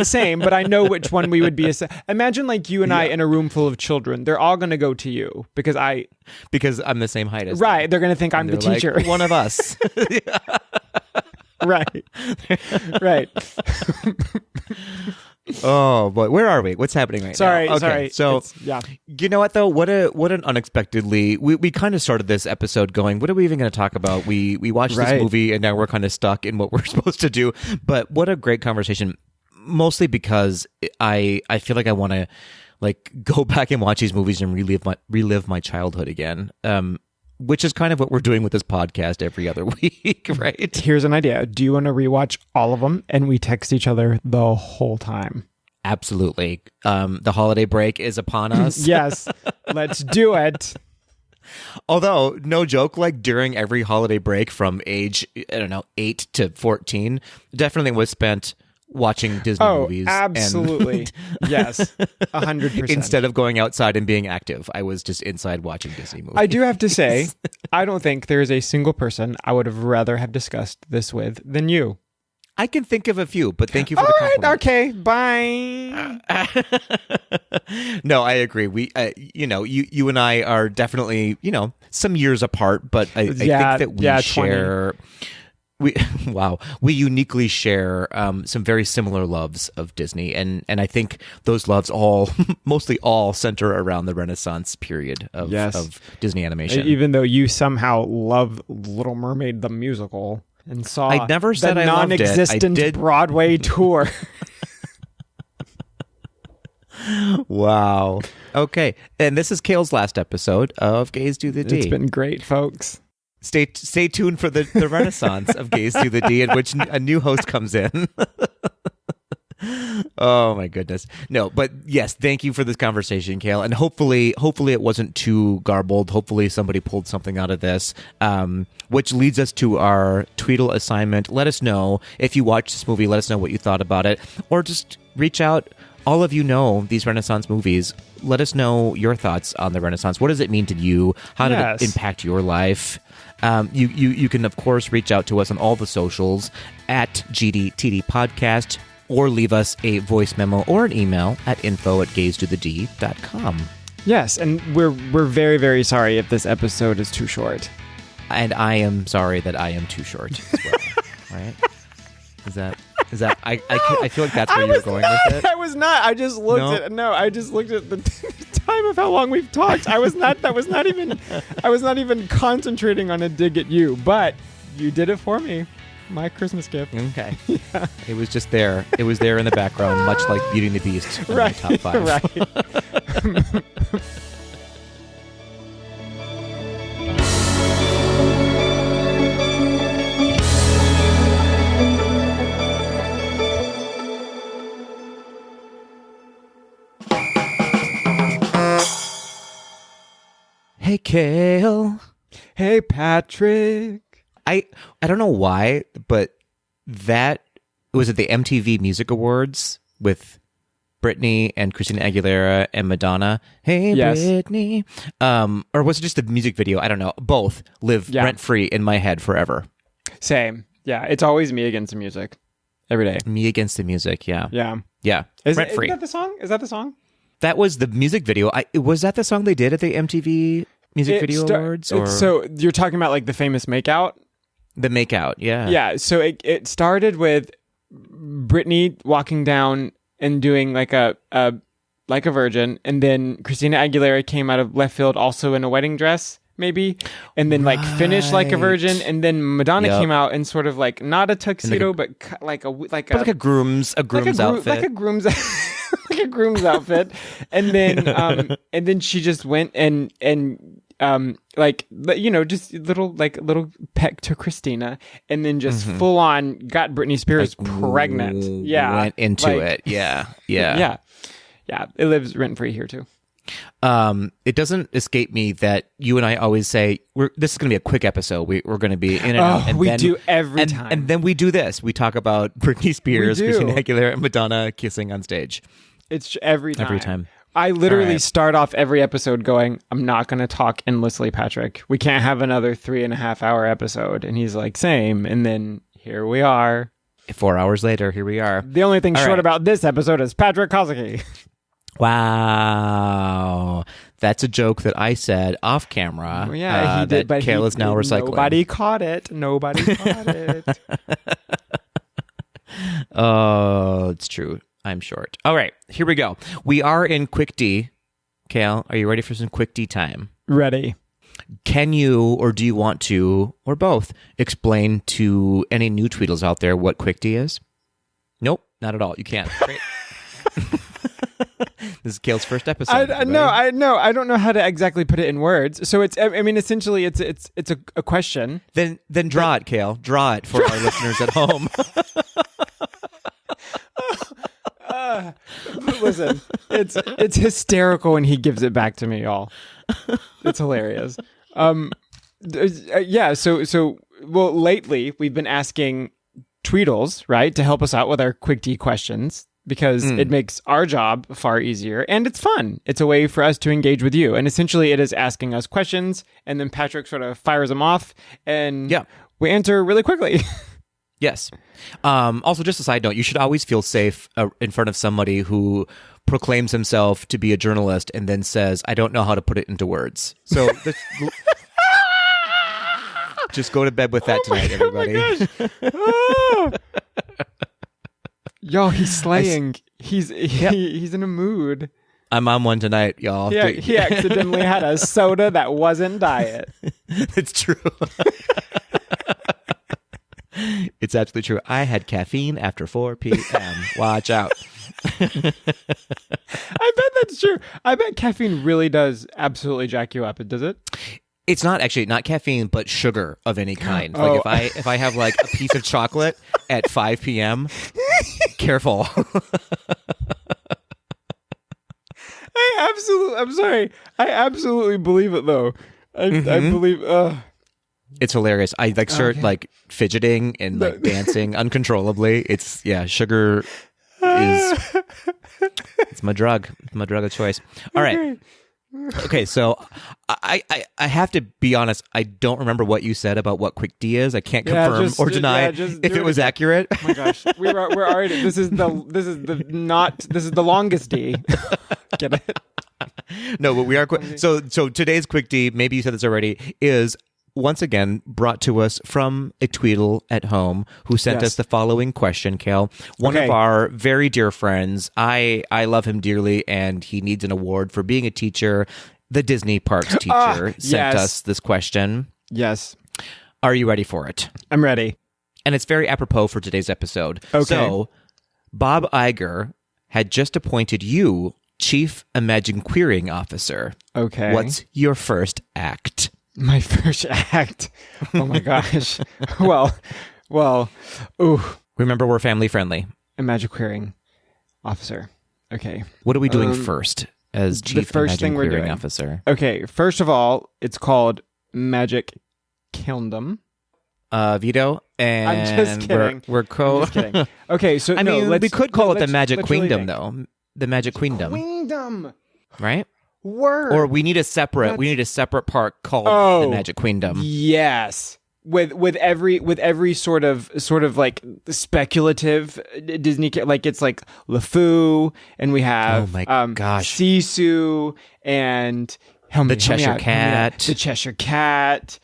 same. But I know which one we would be. Imagine like you and I in a room full of children. They're all going to go to you because I'm the same height as them. Right. They're going to think I'm the teacher. Like, one of us. Right. Right. Oh, boy. Where are we? What's happening right now? Sorry. So, you know what, though? What an unexpectedly... We kind of started this episode going, what are we even going to talk about? We watched this movie, and now we're kind of stuck in what we're supposed to do. But what a great conversation. Mostly because I feel like I want to like go back and watch these movies and relive my childhood again. Which is kind of what we're doing with this podcast every other week, right? Here's an idea. Do you want to rewatch all of them and we text each other the whole time? Absolutely. The holiday break is upon us. Yes. Let's do it. Although, no joke, like during every holiday break from age, 8 to 14, definitely was spent watching Disney movies. Absolutely. Yes. 100%. Instead of going outside and being active, I was just inside watching Disney movies. I do have to say, I don't think there is a single person I would have rather have discussed this with than you. I can think of a few, but thank you for the compliment. Okay, bye. No, I agree. We, you and I are definitely, some years apart, but I think that we share... 20. We uniquely share some very similar loves of Disney, and I think those loves mostly all center around the Renaissance period of Disney animation. Even though you somehow love Little Mermaid the musical and saw I never said I loved it. non-existent Broadway tour. Wow. Okay, and this is Kale's last episode of Gaze to the D. It's been great, folks. Stay tuned for the Renaissance of Gaze to the D, in which a new host comes in. Oh my goodness. No, but yes, thank you for this conversation, Kale. And hopefully it wasn't too garbled. Hopefully somebody pulled something out of this, which leads us to our Tweedle assignment. Let us know if you watched this movie. Let us know what you thought about it, or just reach out. All of you know these Renaissance movies. Let us know your thoughts on the Renaissance. What does it mean to you? How did it impact your life? You can, of course, reach out to us on all the socials at GDTD Podcast, or leave us a voice memo or an email at info@gazetothed.com. Yes, and we're very, very sorry if this episode is too short. And I am sorry that I am too short as well. Right? Is that I feel like that's where you're going with it. I was not. I just looked at the time of how long we've talked. I was not even concentrating on a dig at you, but you did it for me. My Christmas gift. Okay. Yeah. It was just there. It was there in the background, much like Beauty and the Beast in my top 5. Right. Hey, Kale. Hey, Patrick. I don't know why, but that was at the MTV Music Awards with Britney and Christina Aguilera and Madonna. Hey, yes. Britney. Or was it just the music video? I don't know. Both live rent-free in my head forever. Same. Yeah, it's always me against the music. Every day. Me against the music, yeah. Yeah. Yeah. Rent-free. Is that the song? Is that the song? That was the music video. Was that the song they did at the MTV Music Video Awards? Or? So you're talking about like the famous Makeout? The Makeout, yeah. Yeah, so it started with Britney walking down and doing like a virgin, and then Christina Aguilera came out of left field also in a wedding dress, maybe, and then like finished like a virgin, and then Madonna came out in sort of like not a tuxedo, but like a groom's outfit, like a groom's like a groom's outfit, and then she just went and like, just little peck to Christina, and then just full on got Britney Spears pregnant. Yeah, went into it. Yeah. It lives rent free here too. It doesn't escape me that you and I always say this is going to be a quick episode. We're going to be in and out. And we do every time, and then we do this. We talk about Britney Spears, Christina Aguilera, and Madonna kissing on stage. It's every time. Every time. I literally start off every episode going, I'm not going to talk endlessly, Patrick. We can't have another 3.5 hour episode. And he's like, same. And then here we are. 4 hours later, here we are. The only thing short about this episode is Patrick Kozicki. Wow. That's a joke that I said off camera. Yeah, he did, but Kale is now recycling. Nobody caught it. Oh, it's true. I'm short. All right, here we go. We are in Quick D. Kale, are you ready for some Quick D time? Ready. Can you, or do you want to, or both, explain to any new Tweedles out there what Quick D is? Nope, not at all. You can't. Great. This is Kale's first episode. I don't know how to exactly put it in words. So essentially, it's a question. Then draw it, Kale. Draw it for our listeners at home. Listen, it's hysterical when he gives it back to me, y'all. It's hilarious. So lately we've been asking Tweedles, right, to help us out with our Quick D questions because it makes our job far easier and it's fun. It's a way for us to engage with you. And essentially it is asking us questions and then Patrick sort of fires them off and we answer really quickly. Yes. Also, just a side note, you should always feel safe in front of somebody who proclaims himself to be a journalist and then says, I don't know how to put it into words. So just go to bed with that tonight, everybody. Oh. Yo, he's slaying. He's in a mood. I'm on one tonight, y'all. Yeah, he accidentally had a soda that wasn't diet. It's true. It's absolutely true. I had caffeine after 4 p.m. Watch out. I bet that's true. I bet caffeine really does absolutely jack you up. Does it? It's not caffeine, but sugar of any kind. Like if I have like a piece of chocolate at 5 p.m., careful. I absolutely believe it though. I believe. It's hilarious. I start fidgeting and dancing uncontrollably. It's sugar is it's my drug. It's my drug of choice. All right. Okay, so I have to be honest. I don't remember what you said about what Quick D is. I can't confirm or deny if it was accurate. Oh my gosh, we're already. This is the longest D. Get it? No, but we are quick. So today's Quick D, maybe you said this already, is once again brought to us from a Tweedle at home who sent us the following question, Kale. One of our very dear friends, I love him dearly, and he needs an award for being a teacher. The Disney Parks teacher sent us this question. Yes. Are you ready for it? I'm ready. And it's very apropos for today's episode. Okay. So, Bob Iger had just appointed you Chief Imagineering Officer. Okay. What's your first act? My first act. Oh my gosh. Well. Ooh. Remember, we're family friendly. Imagineering officer. Okay. What are we doing first as Chief Imagineering Officer? Okay. First of all, it's called Magic Kingdom. Vito, and I'm just kidding. We're I'm just kidding. Okay, so we could call it the Magic Queendom, though. The Magic Queendom. Queendom. Right? Word. Or we need a separate park called the Magic Queendom. Yes. With every sort of like speculative Disney, like it's like LeFou, and we have Sisu and the Cheshire Cat,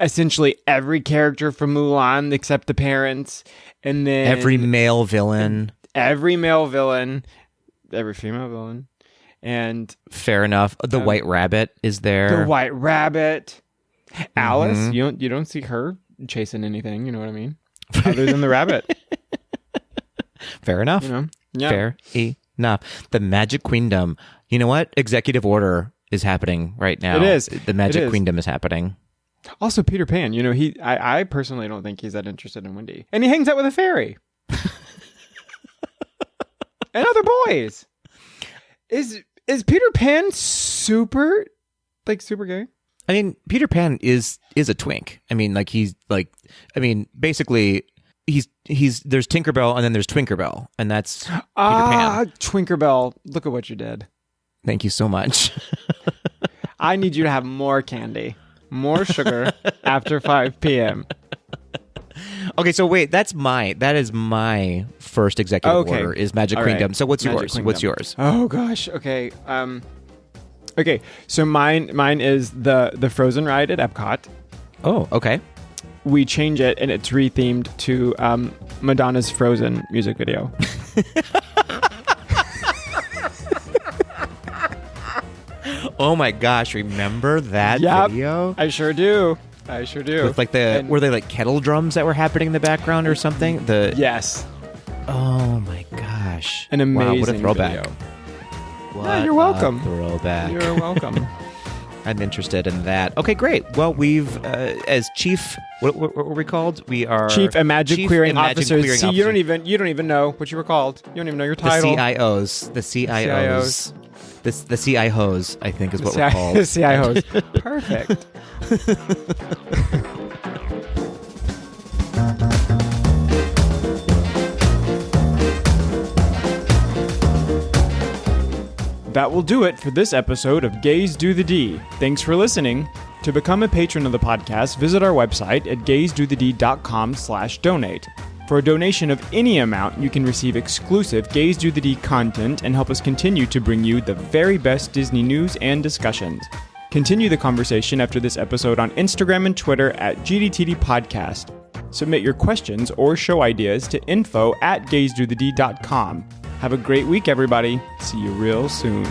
essentially every character from Mulan except the parents, and then every male villain, every female villain, and fair enough. The White Rabbit is there. The White Rabbit. Alice, you don't see her chasing anything, you know what I mean? Other than the rabbit. Fair enough. You know? Yeah. Fair enough. The Magic Queendom. You know what? Executive order. is happening right now. It is. The Magic Queendom is happening. Also, Peter Pan, I personally don't think he's that interested in Wendy. And he hangs out with a fairy. And other boys. Is Peter Pan super gay? I mean, Peter Pan is a twink. I mean, basically he's there's Tinkerbell and then there's Twinkerbell, and that's Peter Pan. Twinkerbell, look at what you did. Thank you so much. I need you to have more candy. More sugar after 5 p.m. Okay, so wait, that is my first executive order is Magic Queendom. Right. So what's yours? Queendom. What's yours? Oh gosh. Okay. Okay. So mine is the Frozen ride at Epcot. Oh, okay. We change it and it's rethemed to Madonna's Frozen music video. Oh my gosh, remember that video? I sure do. With were they like kettle drums that were happening in the background or something? Yes. Oh my gosh. An amazing what a throwback. Video. You're welcome. Throwback. You're welcome. I'm interested in that. Okay, great. Well, we've as chief what were we called? We are Chief and Magic Queering Officers. See, you don't even know what you were called. You don't even know your title. The CIOs. The CIOs, I think, is what we're called. The CIOs. Perfect. That will do it for this episode of Gays Do the D. Thanks for listening. To become a patron of the podcast, visit our website at gaysdothed.com/donate. For a donation of any amount, you can receive exclusive Gays Do the D content and help us continue to bring you the very best Disney news and discussions. Continue the conversation after this episode on Instagram and Twitter at GDTD Podcast. Submit your questions or show ideas to info@gaysdothed.com. Have a great week, everybody. See you real soon.